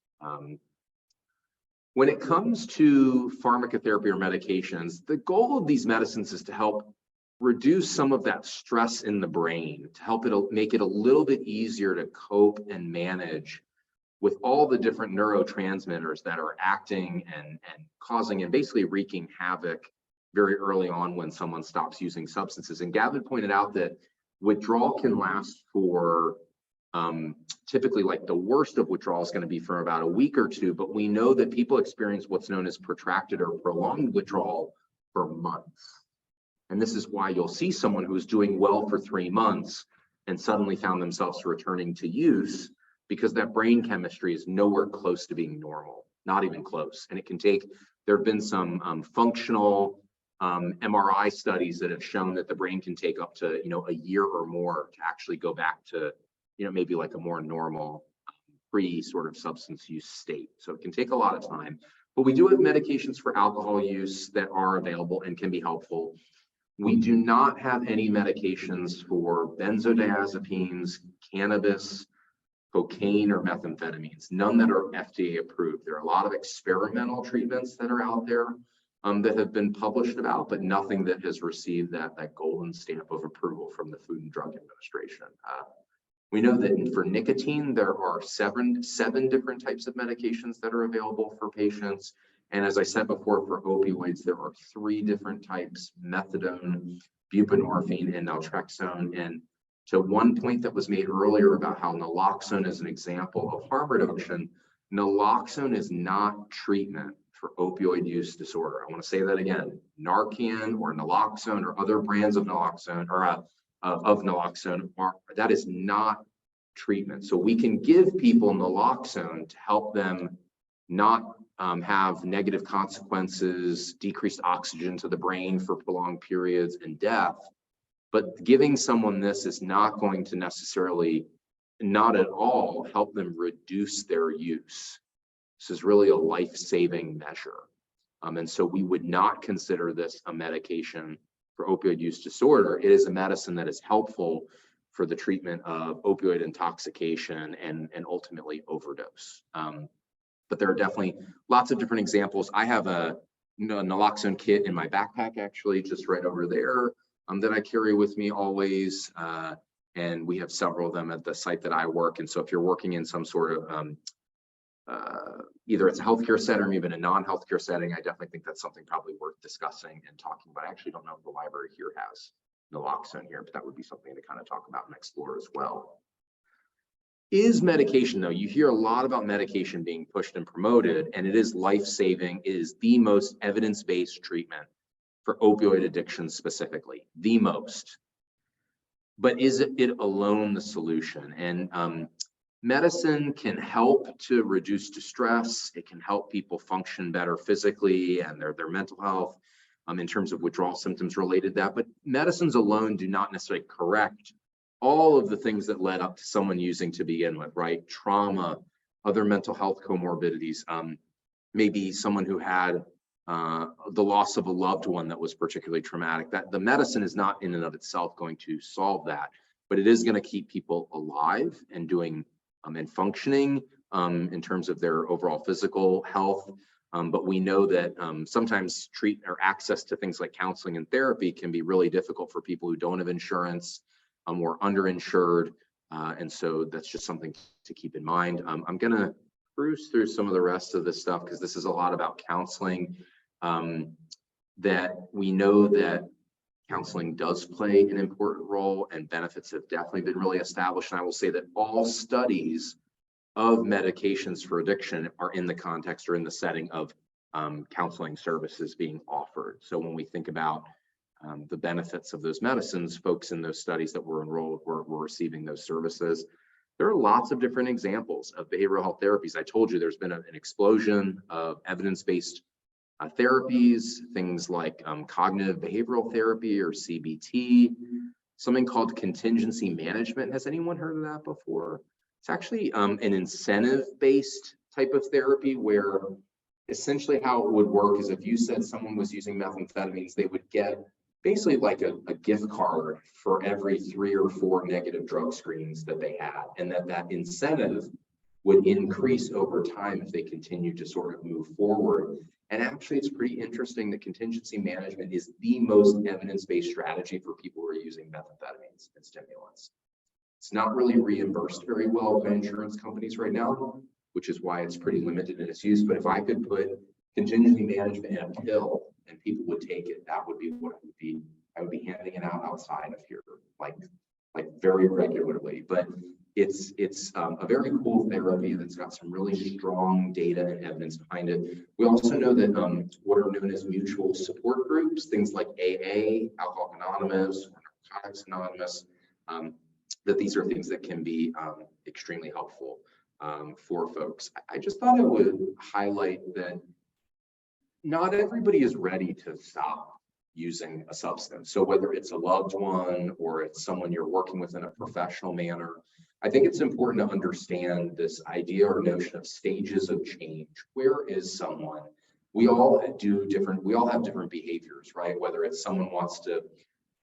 When it comes to pharmacotherapy or medications, the goal of these medicines is to help reduce some of that stress in the brain, to help make it a little bit easier to cope and manage with all the different neurotransmitters that are acting and causing and basically wreaking havoc very early on when someone stops using substances. And Gavin pointed out that withdrawal can last for typically, like, the worst of withdrawal is going to be for about a week or two, but we know that people experience what's known as protracted or prolonged withdrawal for months. And this is why you'll see someone who's doing well for 3 months and suddenly found themselves returning to use, because that brain chemistry is nowhere close to being normal, not even close. And it can take, there have been some functional MRI studies that have shown that the brain can take up to, a year or more to actually go back to, maybe like a more normal pre sort of substance use state. So it can take a lot of time, but we do have medications for alcohol use that are available and can be helpful. We do not have any medications for benzodiazepines, cannabis, cocaine, or methamphetamines, none that are FDA approved. There are a lot of experimental treatments that are out there that have been published about, but nothing that has received that golden stamp of approval from the Food and Drug Administration. We know that for nicotine, there are seven different types of medications that are available for patients. And as I said before, for opioids, there are 3 different types: methadone, buprenorphine, and naltrexone. And to one point that was made earlier about how naloxone is an example of harm reduction, naloxone is not treatment for opioid use disorder. I want to say that again: Narcan or naloxone or other brands of naloxone that is not treatment. So we can give people naloxone to help them not have negative consequences, decreased oxygen to the brain for prolonged periods, and death. But giving someone this is not going to necessarily, not at all, help them reduce their use. This is really a life-saving measure. And so we would not consider this a medication for opioid use disorder. It is a medicine that is helpful for the treatment of opioid intoxication and ultimately overdose. But there are definitely lots of different examples. I have a naloxone kit in my backpack, actually, just right over there, that I carry with me always. And we have several of them at the site that I work. And so if you're working in some sort of, either it's a healthcare setting or even a non-healthcare setting, I definitely think that's something probably worth discussing and talking about. I actually don't know if the library here has naloxone here, but that would be something to kind of talk about and explore as well. Is medication, though, you hear a lot about medication being pushed and promoted, and it is life-saving. It is the most evidence-based treatment for opioid addiction specifically, the most. But is it alone the solution? And medicine can help to reduce distress. It can help people function better physically and their mental health in terms of withdrawal symptoms related to that. But medicines alone do not necessarily correct all of the things that led up to someone using to begin with, right? Trauma, other mental health comorbidities, maybe someone who had the loss of a loved one that was particularly traumatic. That the medicine is not in and of itself going to solve that, but it is going to keep people alive and doing and functioning in terms of their overall physical health. But we know that sometimes access to things like counseling and therapy can be really difficult for people who don't have insurance or underinsured. And so that's just something to keep in mind. I'm going to cruise through some of the rest of this stuff because this is a lot about counseling. That we know that counseling does play an important role and benefits have definitely been really established. And I will say that all studies of medications for addiction are in the context or in the setting of counseling services being offered. So when we think about the benefits of those medicines, folks in those studies that were enrolled were receiving those services. There are lots of different examples of behavioral health therapies. I told you there's been an explosion of evidence-based therapies, things like cognitive behavioral therapy or CBT, something called contingency management. Has anyone heard of that before? It's actually an incentive-based type of therapy where essentially how it would work is if you said someone was using methamphetamines, they would get basically like a gift card for every 3 or 4 negative drug screens that they had, and that incentive would increase over time if they continue to sort of move forward. And actually, it's pretty interesting that contingency management is the most evidence-based strategy for people who are using methamphetamines and stimulants. It's not really reimbursed very well by insurance companies right now, which is why it's pretty limited in its use. But if I could put contingency management in a pill and people would take it, that would be what it would be. I would be handing it out outside of here, like very regularly. But it's a very cool therapy that's got some really strong data and evidence behind it. We also know that what are known as mutual support groups, things like AA, Alcoholics Anonymous, or Narcotics Anonymous, that these are things that can be extremely helpful for folks. I just thought I would highlight that not everybody is ready to stop using a substance. So whether it's a loved one or it's someone you're working with in a professional manner, I think it's important to understand this idea or notion of stages of change. Where is someone we all have different behaviors, right? Whether it's someone wants to,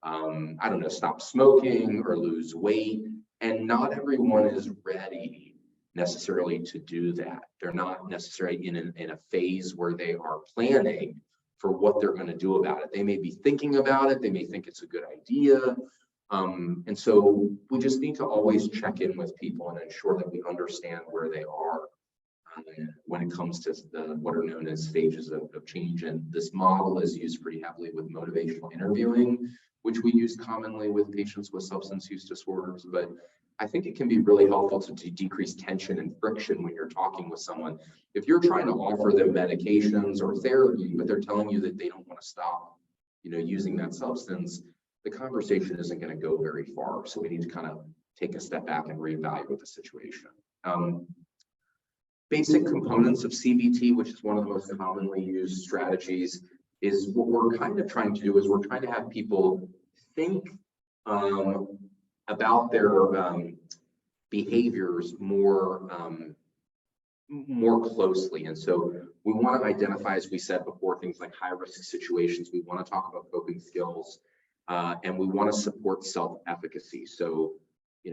I don't know, stop smoking or lose weight, and not everyone is ready necessarily to do that. They're not necessarily in a phase where they are planning for what they're going to do about it. They may be thinking about it. They may think it's a good idea. And so we just need to always check in with people and ensure that we understand where they are when it comes to what are known as stages of change. And this model is used pretty heavily with motivational interviewing, which we use commonly with patients with substance use disorders. But I think it can be really helpful to decrease tension and friction when you're talking with someone. If you're trying to offer them medications or therapy, but they're telling you that they don't want to stop, using that substance, the conversation isn't going to go very far. So we need to kind of take a step back and reevaluate the situation. Basic components of CBT, which is one of the most commonly used strategies, is what we're kind of trying to do is we're trying to have people think about their behaviors more closely. And so we want to identify, as we said before, things like high-risk situations. We want to talk about coping skills, and we want to support self-efficacy. So,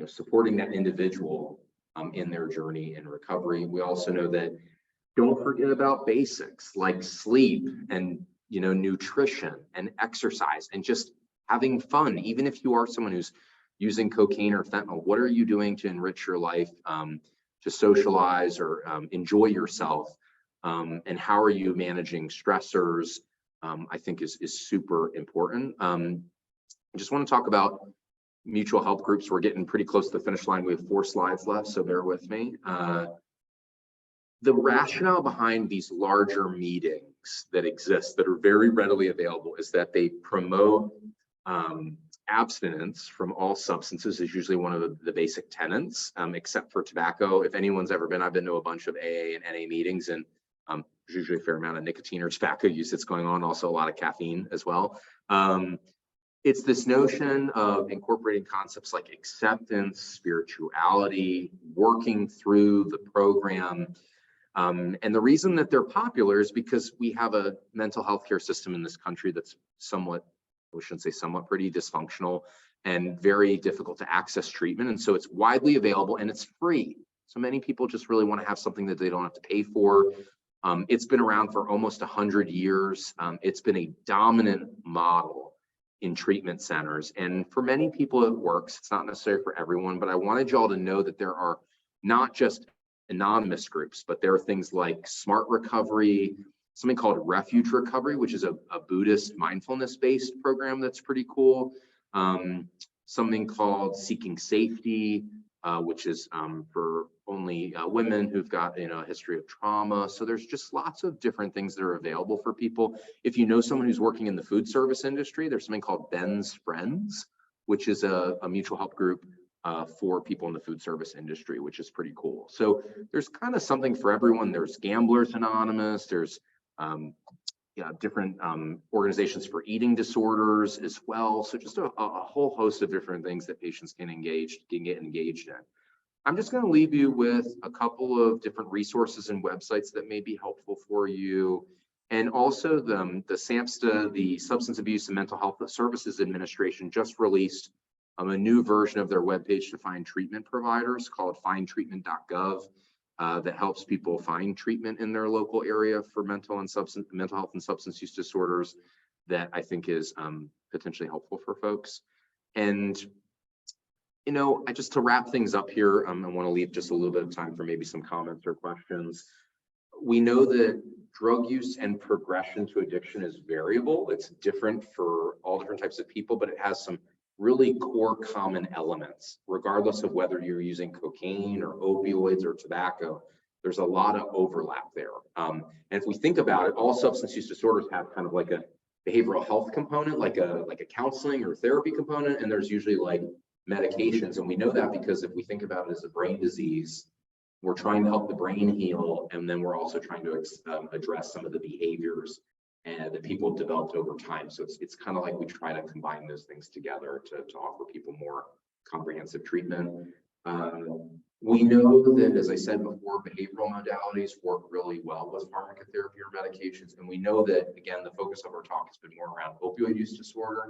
supporting that individual in their journey in recovery. We also know that don't forget about basics like sleep and nutrition and exercise and just having fun. Even if you are someone who's using cocaine or fentanyl, what are you doing to enrich your life, to socialize or enjoy yourself? And how are you managing stressors? I think is super important. I just want to talk about mutual help groups. We're getting pretty close to the finish line. We have 4 slides left, so bear with me. The rationale behind these larger meetings that exist that are very readily available is that they promote abstinence from all substances is usually one of the basic tenets, except for tobacco. If anyone's ever been, I've been to a bunch of AA and NA meetings, and there's usually a fair amount of nicotine or tobacco use that's going on, also a lot of caffeine as well. It's this notion of incorporating concepts like acceptance, spirituality, working through the program. And the reason that they're popular is because we have a mental health care system in this country that's somewhat, we shouldn't say somewhat, pretty dysfunctional and very difficult to access treatment. And so it's widely available and it's free. So many people just really want to have something that they don't have to pay for. It's been around for almost 100 years. It's been a dominant model in treatment centers. And for many people, it works. It's not necessary for everyone, but I wanted y'all to know that there are not just anonymous groups, but there are things like Smart Recovery, something called Refuge Recovery, which is a Buddhist mindfulness-based program that's pretty cool. Something called Seeking Safety, which is for only women who've got a history of trauma. So there's just lots of different things that are available for people. If you know someone who's working in the food service industry, there's something called Ben's Friends, which is a mutual help group for people in the food service industry, which is pretty cool. So there's kind of something for everyone. There's Gamblers Anonymous. There's different organizations for eating disorders as well. So just a whole host of different things that patients can get engaged in. I'm just going to leave you with a couple of different resources and websites that may be helpful for you. And also the SAMHSA, the Substance Abuse and Mental Health Services Administration, just released a new version of their webpage to find treatment providers called findtreatment.gov. That helps people find treatment in their local area for mental health and substance use disorders, that I think is potentially helpful for folks. And just to wrap things up here, I want to leave just a little bit of time for maybe some comments or questions. We know that drug use and progression to addiction is variable. It's different for all different types of people, but it has some really core common elements, regardless of whether you're using cocaine or opioids or tobacco. There's a lot of overlap there. And if we think about it, all substance use disorders have kind of like a behavioral health component, like a counseling or therapy component, and there's usually like medications. And we know that because if we think about it as a brain disease, we're trying to help the brain heal, and then we're also trying to address some of the behaviors that people have developed over time. So it's kind of like we try to combine those things together to offer people more comprehensive treatment. We know that, as I said before, behavioral modalities work really well with pharmacotherapy or medications. And we know that, again, the focus of our talk has been more around opioid use disorder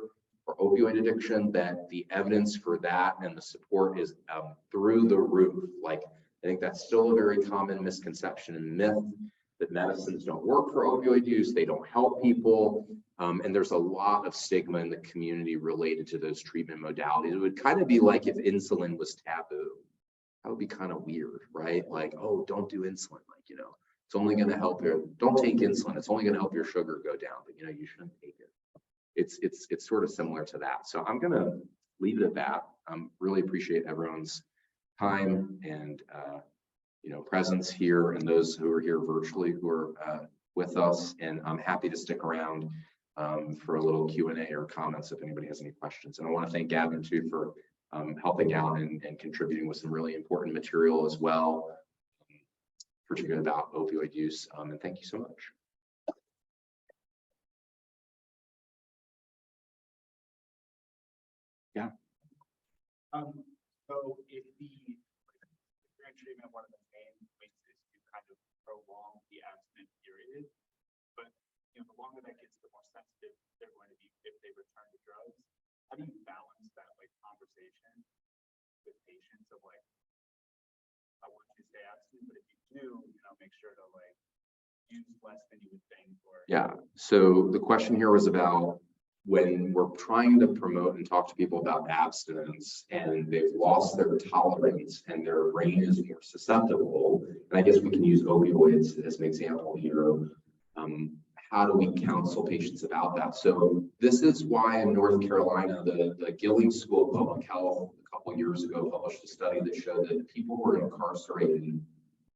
or opioid addiction, that the evidence for that and the support is through the roof. Like, I think that's still a very common misconception and myth that medicines don't work for opioid use, they don't help people. And there's a lot of stigma in the community related to those treatment modalities. It would kind of be like if insulin was taboo. That would be kind of weird, right? Like, oh, don't do insulin. Like, you know, it's only going to help you. Don't take insulin. It's only going to help your sugar go down, but you know, you shouldn't take it. It's sort of similar to that. So I'm going to leave it at that. Really appreciate everyone's time and you know, presence here, and those who are here virtually who are with us. And I'm happy to stick around for a little Q&A or comments if anybody has any questions. And I want to thank Gavin too for helping out and contributing with some really important material as well, particularly about opioid use. And thank you so much. Yeah. So if the current treatment, one of the main ways is to kind of prolong the abstinence period, but you know, the longer that gets, the more sensitive they're going to be if they return to drugs. How do you balance that like conversation with patients of like, I want you to stay abstinent, but if you do, you know, make sure to like use less than you would think. Or yeah. So the question here was about when we're trying to promote and talk to people about abstinence and they've lost their tolerance and their brain is more susceptible, and I guess we can use opioids as an example here. How do we counsel patients about that? So this is why in North Carolina, the Gilling School of Public Health a couple of years ago published a study that showed that people who were incarcerated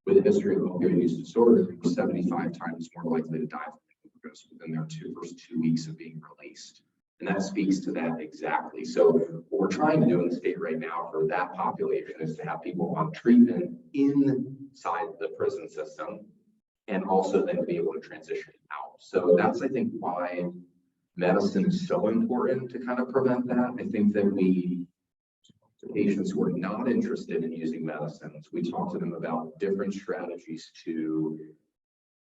with a history of opioid use disorder were 75 times more likely to die from overdose within their first 2 weeks of being released. And that speaks to that exactly. So what we're trying to do in the state right now for that population is to have people on treatment inside the prison system and also then be able to transition out. So that's, I think, why medicine is so important to kind of prevent that. I think that patients who are not interested in using medicines, we talk to them about different strategies to,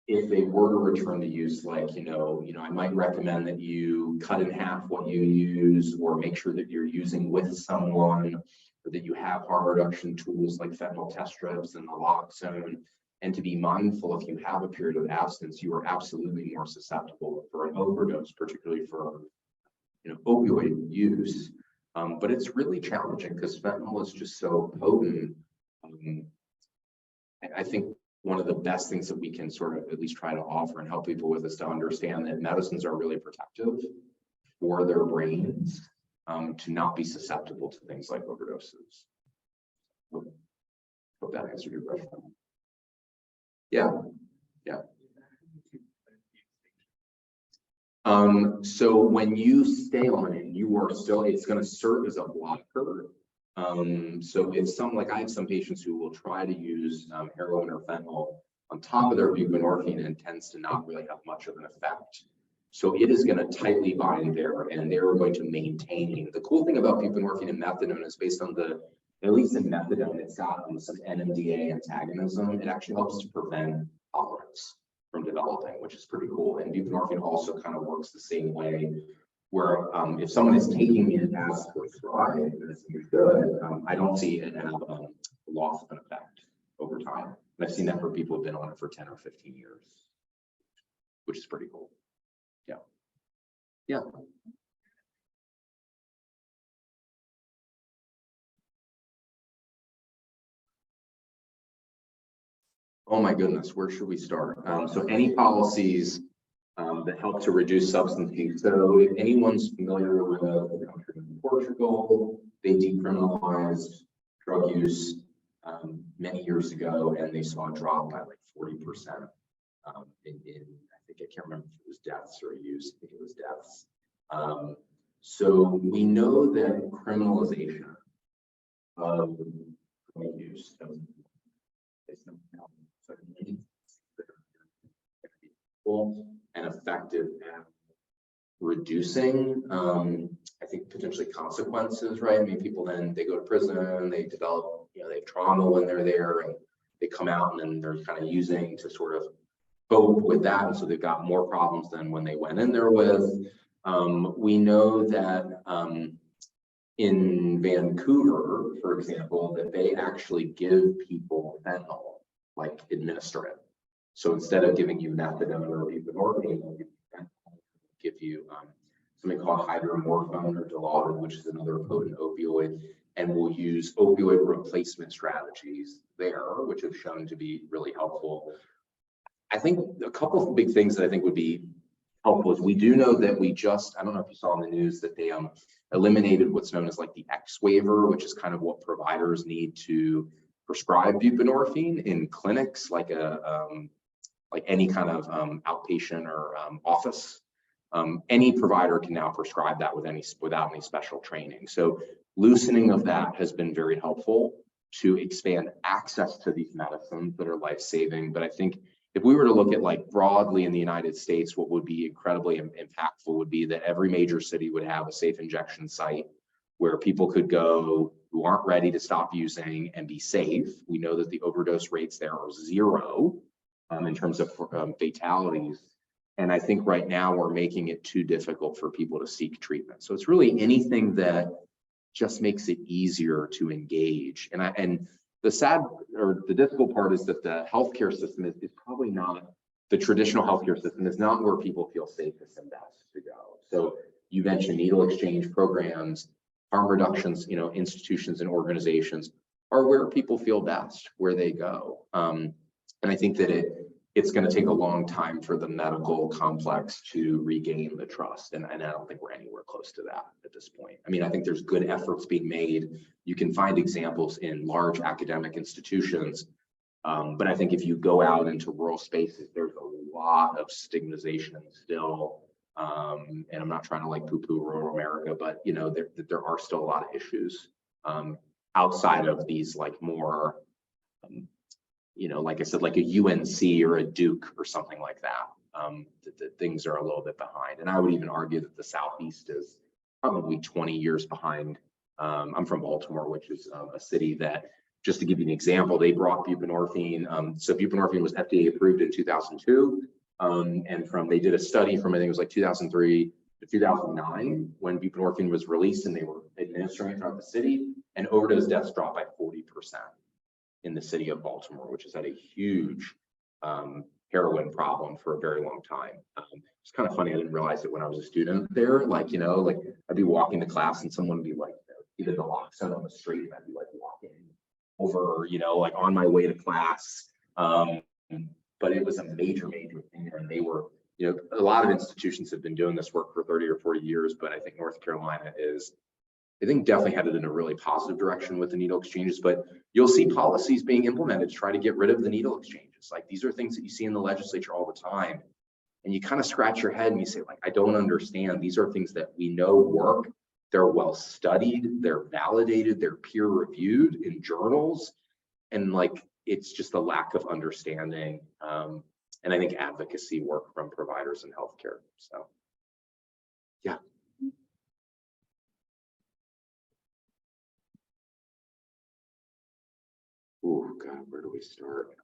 if they were to return to use, like, you know, I might recommend that you cut in half what you use, or make sure that you're using with someone, or that you have harm reduction tools like fentanyl test strips and naloxone. And to be mindful, if you have a period of abstinence, you are absolutely more susceptible for an overdose, particularly for, you know, opioid use. But it's really challenging because fentanyl is just so potent. I think one of the best things that we can sort of at least try to offer and help people with is to understand that medicines are really protective for their brains to not be susceptible to things like overdoses. Hope that answered your question. Yeah. So when you stay on it, you are still, it's going to serve as a blocker. So if I have some patients who will try to use heroin or fentanyl on top of their buprenorphine and tends to not really have much of an effect. So it is going to tightly bind there, and they're going to maintain. The cool thing about buprenorphine and methadone is based on at least in methadone, it's got some NMDA antagonism. It actually helps to prevent tolerance from developing, which is pretty cool. And buprenorphine also kind of works the same way, where if someone is taking it as prescribed, as you should, I don't see it have a loss of an effect over time. And I've seen that for people who've been on it for 10 or 15 years, which is pretty cool. Yeah. Oh my goodness, where should we start? So any policies that help to reduce substance use. So if anyone's familiar with the country of Portugal, they decriminalized drug use many years ago, and they saw a drop by like 40% in I think, I can't remember if it was deaths or use. I think it was deaths. So we know that criminalization of drug use and effective at reducing, I think, potentially consequences, right? I mean, people then, they go to prison, they develop, they have trauma when they're there, and they come out and then they're kind of using to sort of cope with that. And so they've got more problems than when they went in there with. We know that in Vancouver, for example, that they actually give people fentanyl, like administer it. So instead of giving you methadone or buprenorphine, they'll give you something called hydromorphone or Dilaudid, which is another potent opioid, and we'll use opioid replacement strategies there, which have shown to be really helpful. I think a couple of big things that I think would be helpful is we do know that I don't know if you saw in the news that they eliminated what's known as like the X waiver, which is kind of what providers need to prescribe buprenorphine in clinics, like any kind of outpatient or office. Any provider can now prescribe that without any special training. So loosening of that has been very helpful to expand access to these medicines that are life-saving. But I think if we were to look at like broadly in the United States, what would be incredibly impactful would be that every major city would have a safe injection site where people could go who aren't ready to stop using and be safe. We know that the overdose rates there are 0 in terms of fatalities. And I think right now we're making it too difficult for people to seek treatment. So it's really anything that just makes it easier to engage. And the sad or the difficult part is that the healthcare system is probably not, the traditional healthcare system is not where people feel safest and best to go. So you mentioned needle exchange programs, harm reductions, institutions and organizations are where people feel best, where they go. And I think that it's going to take a long time for the medical complex to regain the trust. And I don't think we're anywhere close to that at this point. I mean, I think there's good efforts being made. You can find examples in large academic institutions. But I think if you go out into rural spaces, there's a lot of stigmatization still. And I'm not trying to like poo-poo rural America, but there are still a lot of issues outside of these like more like I said, like a UNC or a Duke or something like that, that things are a little bit behind. And I would even argue that the Southeast is probably 20 years behind. I'm from Baltimore, which is a city that, just to give you an example, they brought buprenorphine. So buprenorphine was FDA approved in 2002. And they did a study from, I think it was like 2003 to 2009 when buprenorphine was released and they were administering it throughout the city, and overdose deaths dropped by 40%. In the city of Baltimore, which has had a huge heroin problem for a very long time. It's kind of funny, I didn't realize it when I was a student there. Like I'd be walking to class and someone would be like, either the naloxone on the street, and I'd be like walking over, like on my way to class. But it was a major thing. And they were, a lot of institutions have been doing this work for 30 or 40 years, but I think North Carolina is, I think definitely headed in a really positive direction with the needle exchanges, but you'll see policies being implemented to try to get rid of the needle exchanges. Like these are things that you see in the legislature all the time. And you kind of scratch your head and you say, like, I don't understand. These are things that we know work. They're well studied, they're validated, they're peer reviewed in journals. And like, it's just a lack of understanding. And I think advocacy work from providers in healthcare. So, yeah. Oh God, where do we start?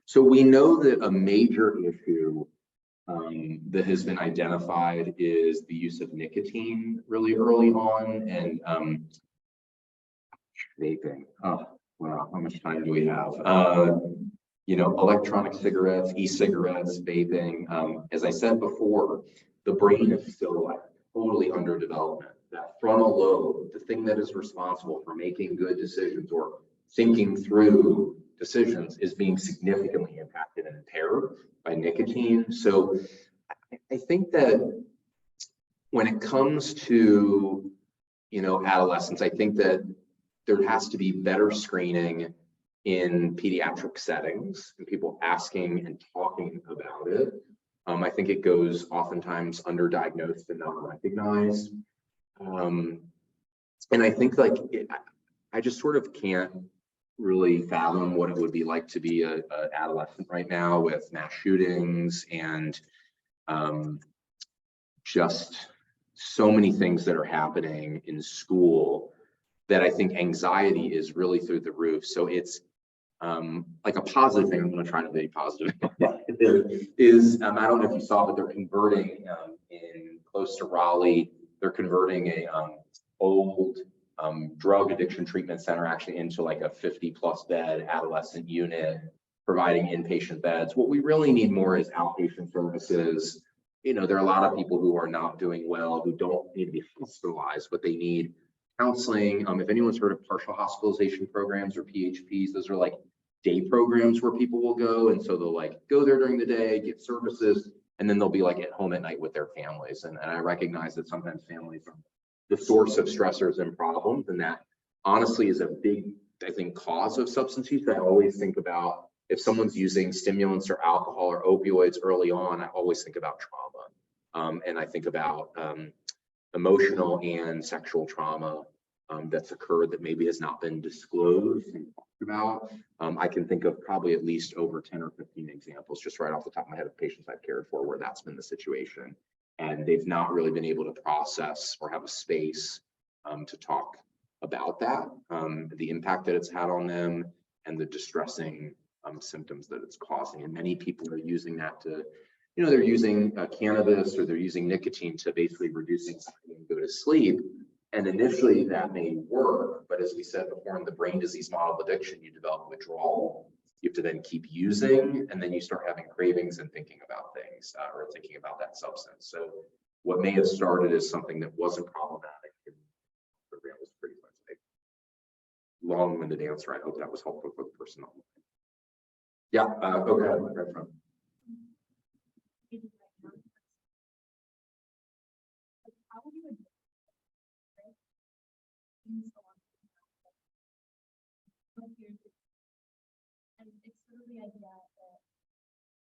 So we know that a major issue that has been identified is the use of nicotine really early on, and vaping. Oh, wow, how much time do we have? Electronic cigarettes, e-cigarettes, vaping. As I said before, the brain is still like totally under development. That frontal lobe, the thing that is responsible for making good decisions or thinking through decisions, is being significantly impacted and impaired by nicotine. So I think that when it comes to, adolescence, I think that there has to be better screening in pediatric settings and people asking and talking about it. I think it goes oftentimes underdiagnosed and not recognized. And I think I just sort of can't really fathom what it would be like to be an adolescent right now with mass shootings and just so many things that are happening in school that I think anxiety is really through the roof. So it's like a positive thing. I'm going to try to be positive. Is I don't know if you saw, but they're converting in close to Raleigh. They're converting a old drug addiction treatment center actually into like a 50+ bed adolescent unit, providing inpatient beds. What we really need more is outpatient services. You know, there are a lot of people who are not doing well, who don't need to be hospitalized, but they need counseling. If anyone's heard of partial hospitalization programs or PHPs, those are like day programs where people will go. And so they'll like go there during the day, get services, and then they'll be like at home at night with their families. And I recognize that sometimes families are the source of stressors and problems. And that honestly is a big, I think, cause of substance use. I always think about if someone's using stimulants or alcohol or opioids early on, I always think about trauma. And I think about emotional and sexual trauma that's occurred that maybe has not been disclosed and talked about. I can think of probably at least over 10 or 15 examples just right off the top of my head of patients I've cared for where that's been the situation. And they've not really been able to process or have a space to talk about that, the impact that it's had on them and the distressing symptoms that it's causing. And many people are using that to, you know, they're using cannabis or they're using nicotine to basically reduce anxiety and go to sleep. And initially that may work, but as we said before, in the brain disease model of addiction, you develop withdrawal. You have to then keep using, and then you start having cravings and thinking about things or thinking about that substance. So what may have started as something that wasn't problematic, and the program was pretty much a long-winded answer. I hope that was helpful for the person on the line. Yeah, go ahead, right from. How would you address and it's sort of the idea that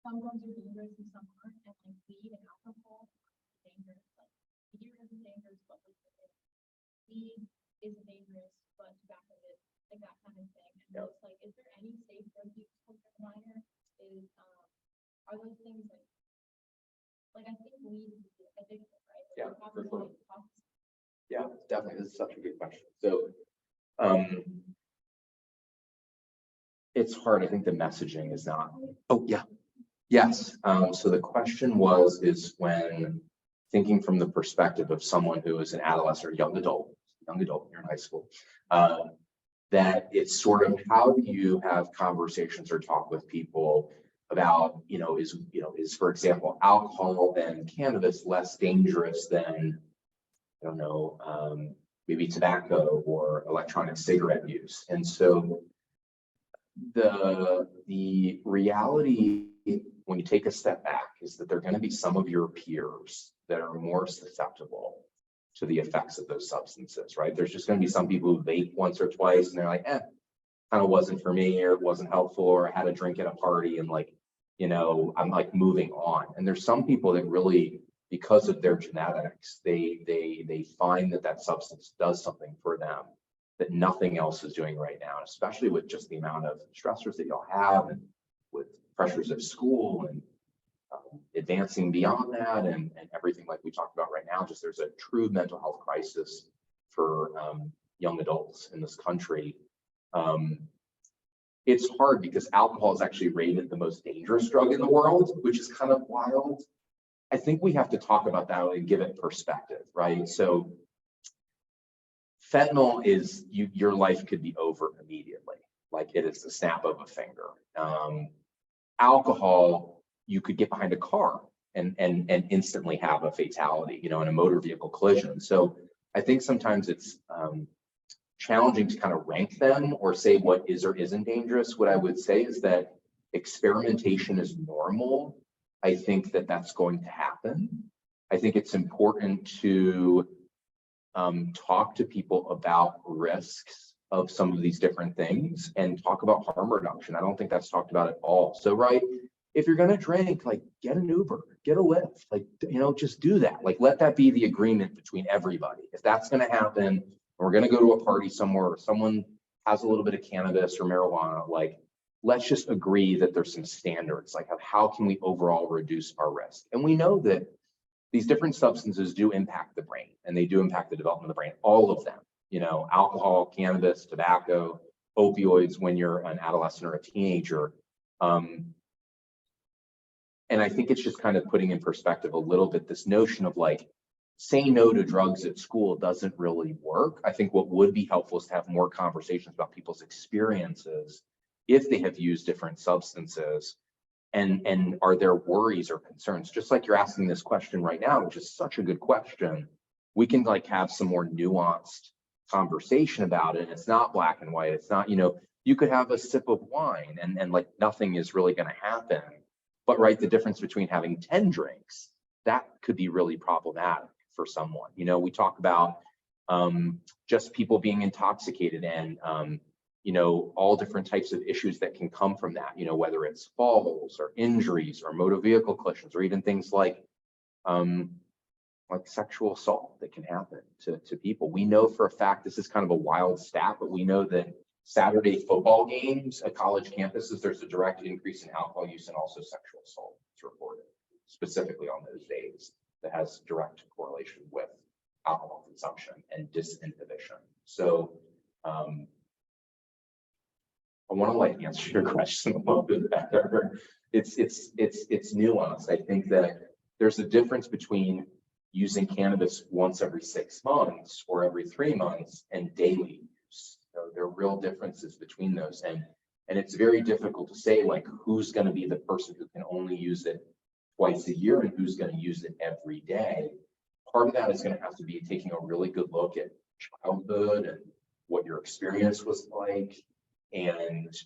some drugs are dangerous and some aren't, and like weed and alcohol are dangerous. Like beer isn't dangerous, but like weed is dangerous, but tobacco is like that kind of thing. And so it's like, is there any safe drug use for a minor? Are those things like I think weed is addictive, right? Like, Yeah, for sure. like, Yeah, definitely. This is such a good question. So it's hard. I think the messaging is not. Oh, yeah. Yes. So the question is when thinking from the perspective of someone who is an adolescent or young adult, you're in high school, that it's sort of how do you have conversations or talk with people about, is for example, alcohol and cannabis less dangerous than, I don't know, maybe tobacco or electronic cigarette use. And so the reality when you take a step back is that there are going to be some of your peers that are more susceptible to the effects of those substances, right? There's just going to be some people who vape once or twice and they're like, kind of wasn't for me, or it wasn't helpful, or I had a drink at a party and like, I'm like moving on. And there's some people that really, because of their genetics, they find that substance does something for them that nothing else is doing right now, especially with just the amount of stressors that y'all have and with pressures of school and advancing beyond that and everything like we talked about right now. Just there's a true mental health crisis for young adults in this country. It's hard because alcohol is actually rated the most dangerous drug in the world, which is kind of wild. I think we have to talk about that and give it perspective, right? So fentanyl is, your life could be over immediately. Like it is the snap of a finger. Alcohol, you could get behind a car and instantly have a fatality, in a motor vehicle collision. So I think sometimes it's challenging to kind of rank them or say what is or isn't dangerous. What I would say is that experimentation is normal. I think that's going to happen. I think it's important to talk to people about risks of some of these different things and talk about harm reduction. I don't think that's talked about at all. So, right, if you're going to drink, like get an Uber, get a Lyft, like, just do that. Like, let that be the agreement between everybody. If that's going to happen, we're going to go to a party somewhere or someone has a little bit of cannabis or marijuana, like, let's just agree that there's some standards, like of how can we overall reduce our risk. And we know that these different substances do impact the brain and they do impact the development of the brain, all of them. alcohol, cannabis, tobacco, opioids when you're an adolescent or a teenager. And I think it's just kind of putting in perspective a little bit this notion of like, saying no to drugs at school doesn't really work. I think what would be helpful is to have more conversations about people's experiences if they have used different substances, and are there worries or concerns? Just like you're asking this question right now, which is such a good question, we can like have some more nuanced conversation about it. It's not black and white. It's not, you could have a sip of wine and like nothing is really going to happen. But right, the difference between having 10 drinks, that could be really problematic for someone. We talk about just people being intoxicated and, all different types of issues that can come from that, whether it's falls or injuries or motor vehicle collisions, or even things like sexual assault that can happen to people. We know for a fact, this is kind of a wild stat, but we know that Saturday football games at college campuses, there's a direct increase in alcohol use and also sexual assault. It's reported specifically on those days that has direct correlation with alcohol consumption and disinhibition. So I want to like answer your question a little bit better. It's nuanced. I think that there's a difference between using cannabis once every 6 months or every 3 months and daily use. There are real differences between those, and it's very difficult to say like who's going to be the person who can only use it twice a year and who's going to use it every day. Part of that is going to have to be taking a really good look at childhood and what your experience was like, and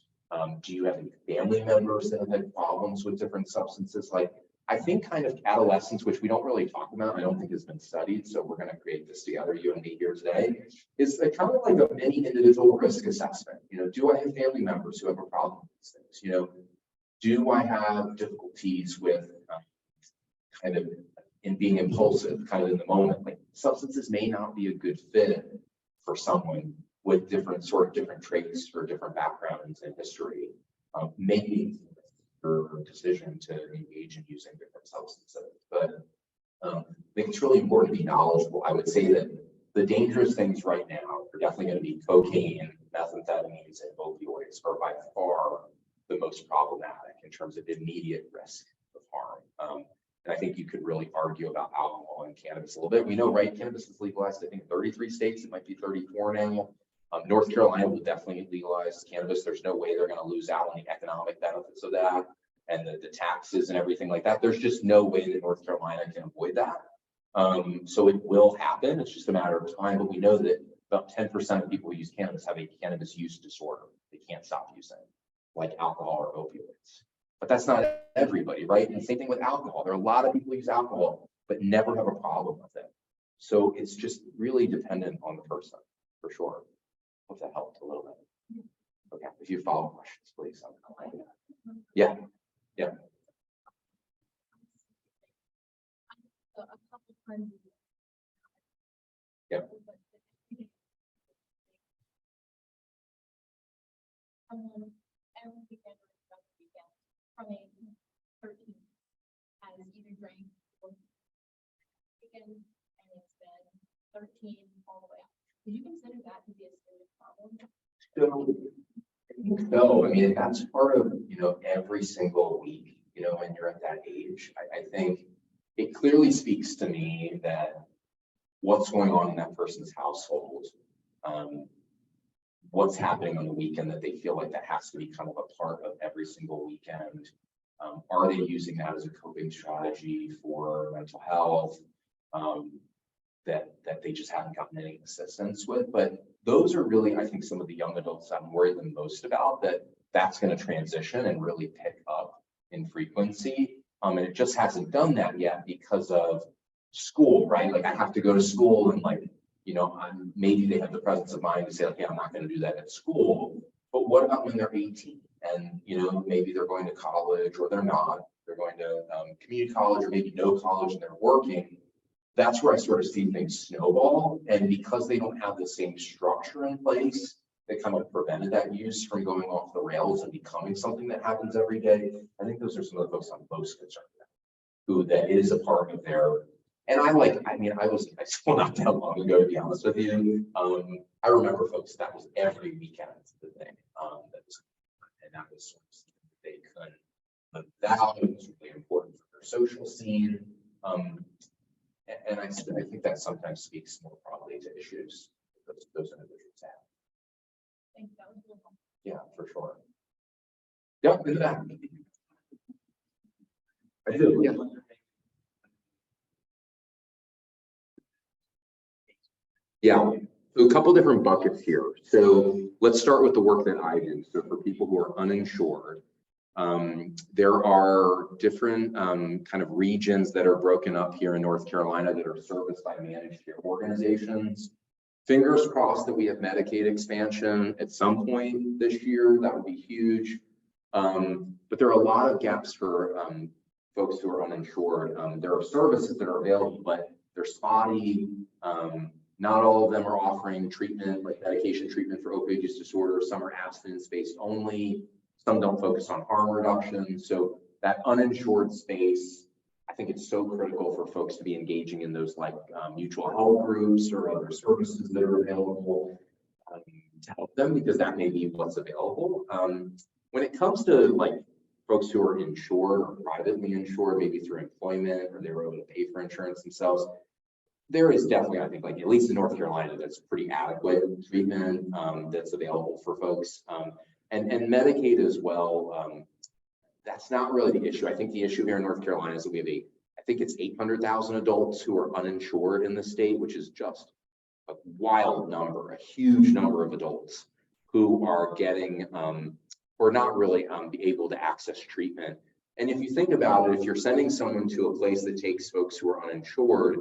do you have any family members that have had problems with different substances? Like, I think kind of adolescence, which we don't really talk about, I don't think has been studied, so we're going to create this together, you and me here today, is a kind of like a mini individual risk assessment. Do I have family members who have a problem with these things? Do I have difficulties with kind of in being impulsive, kind of in the moment? Like, substances may not be a good fit for someone with different traits or different backgrounds and history, maybe or decision to engage in using different substances. But I think it's really important to be knowledgeable. I would say that the dangerous things right now are definitely going to be cocaine, methamphetamines, and opioids are by far the most problematic in terms of immediate risk of harm. And I think you could really argue about alcohol and cannabis a little bit. We know, right, cannabis is legalized, I think, in 33 states. It might be 34 now. North Carolina will definitely legalize cannabis. There's no way they're going to lose out on the economic benefits of that and the taxes and everything like that. There's just no way that North Carolina can avoid that. So it will happen. It's just a matter of time. But we know that about 10% of people who use cannabis have a cannabis use disorder. They can't stop using it, like alcohol or opioids. But that's not everybody, right? And same thing with alcohol. There are a lot of people who use alcohol, but never have a problem with it. So it's just really dependent on the person, for sure. Hope that helped a little bit. Okay, if you have follow-up questions, please. Yeah. A couple times. Yeah. Every weekend from a 13 has either drank or weekend, and it's been 13 all the way up. Do you consider that to be a serious problem? So, I mean, that's part of, every single week, when you're at that age. I think it clearly speaks to me that what's going on in that person's household, what's happening on the weekend, that they feel like that has to be kind of a part of every single weekend. Are they using that as a coping strategy for mental health? That they just haven't gotten any assistance with. But those are really, I think, some of the young adults I'm worried the most about, that's going to transition and really pick up in frequency. And it just hasn't done that yet because of school, right? Like, I have to go to school and maybe they have the presence of mind to say, like, yeah, I'm not going to do that at school. But what about when they're 18 and, maybe they're going to college or they're not, they're going to community college or maybe no college and they're working. That's where I sort of see things snowball. And because they don't have the same structure in place that kind of prevented that use from going off the rails and becoming something that happens every day, I think those are some of the folks I'm most concerned about, who that is a part of their And I was in high school not that long ago, to be honest with you. I remember folks, that was every weekend, the thing. That was sort of something that they couldn't live without. It was really important for their social scene. And I think that sometimes speaks more broadly to issues that those individuals have. Thank you. That was really helpful. Yeah, for sure. Yep, in the back. I do, yeah. Yeah, so a couple different buckets here. So let's start with the work that I do. So for people who are uninsured, there are different kind of regions that are broken up here in North Carolina that are serviced by managed care organizations. Fingers crossed that we have Medicaid expansion at some point this year. That would be huge. But there are a lot of gaps for folks who are uninsured. There are services that are available, but they're spotty. Not all of them are offering treatment, like medication treatment for opioid use disorder. Some are abstinence-based only. Some don't focus on harm reduction. So that uninsured space, I think it's so critical for folks to be engaging in those like mutual health groups or other services that are available to help them, because that may be what's available. When it comes to like folks who are insured or privately insured, maybe through employment, or they were able to pay for insurance themselves, there is definitely, I think, like at least in North Carolina, that's pretty adequate treatment that's available for folks. And Medicaid as well, that's not really the issue. I think the issue here in North Carolina is that we have I think it's 800,000 adults who are uninsured in the state, which is just a wild number, a huge number of adults who are getting, or not really be able to access treatment. And if you think about it, if you're sending someone to a place that takes folks who are uninsured,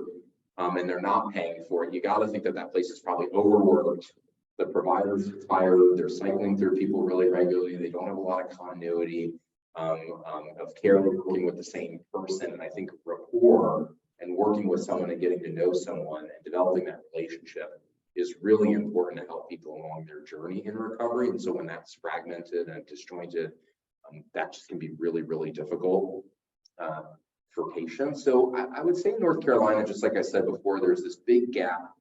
and they're not paying for it, you got to think that that place is probably overworked. The providers are tired, they're cycling through people really regularly, they don't have a lot of continuity of care, working with the same person. And I think rapport and working with someone and getting to know someone and developing that relationship is really important to help people along their journey in recovery. And so when that's fragmented and disjointed, that just can be really, really difficult for patients. So I would say in North Carolina, just like I said before, there's this big gap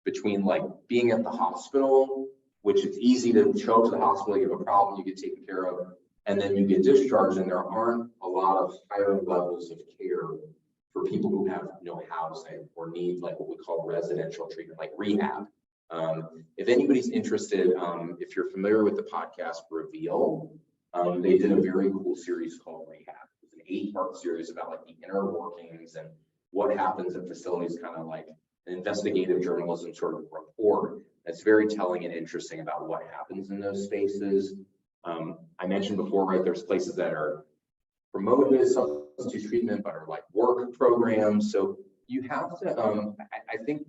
between like being at the hospital, which it's easy to show up to the hospital, you have a problem, you get taken care of, and then you get discharged, and there aren't a lot of higher levels of care for people who have no housing or need like what we call residential treatment, like rehab. If anybody's interested, if you're familiar with the podcast Reveal, they did a very cool series called Rehab. It's an 8-part series about like the inner workings and what happens at facilities, kind of like an investigative journalism sort of report that's very telling and interesting about what happens in those spaces. I mentioned before, right, there's places that are promoted substance use treatment, but are like work programs. So you have to, I think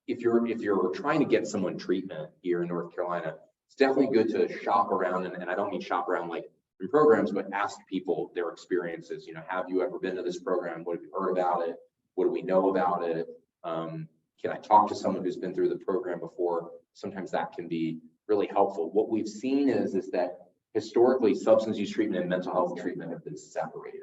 if you're trying to get someone treatment here in North Carolina, it's definitely good to shop around, and I don't mean shop around like in programs, but ask people their experiences. You know, have you ever been to this program? What have you heard about it? What do we know about it? Can I talk to someone who's been through the program before? Sometimes that can be really helpful. What we've seen is that historically substance use treatment and mental health treatment have been separated.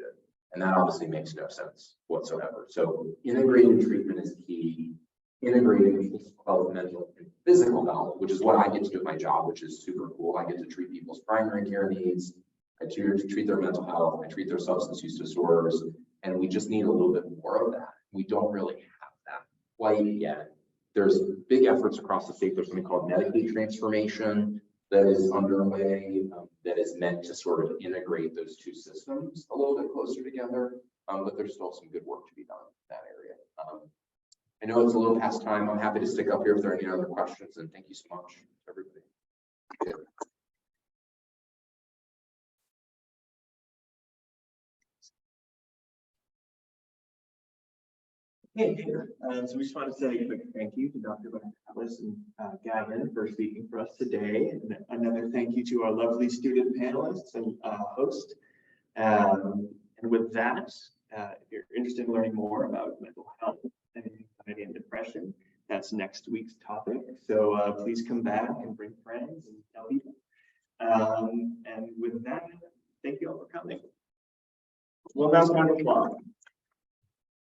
And that obviously makes no sense whatsoever. So integrated treatment is key. Integrating physical health, mental and physical health, which is what I get to do at my job, which is super cool. I get to treat people's primary care needs. I treat their mental health. I treat their substance use disorders. And we just need a little bit more of that. We don't really have that quite yet. There's big efforts across the state. There's something called Medicaid transformation that is underway, that is meant to sort of integrate those two systems a little bit closer together. But there's still some good work to be done in that area. I know it's a little past time. I'm happy to stick up here if there are any other questions, and thank you so much, everybody. Hey, Peter. So we just want to say a quick thank you to Dr. Baca-Atlas and Gavin for speaking for us today. And another thank you to our lovely student panelists and host. And with that, if you're interested in learning more about mental health and anxiety and depression, that's next week's topic. So please come back and bring friends and tell people. And with that, thank you all for coming. Well, that's 1 o'clock.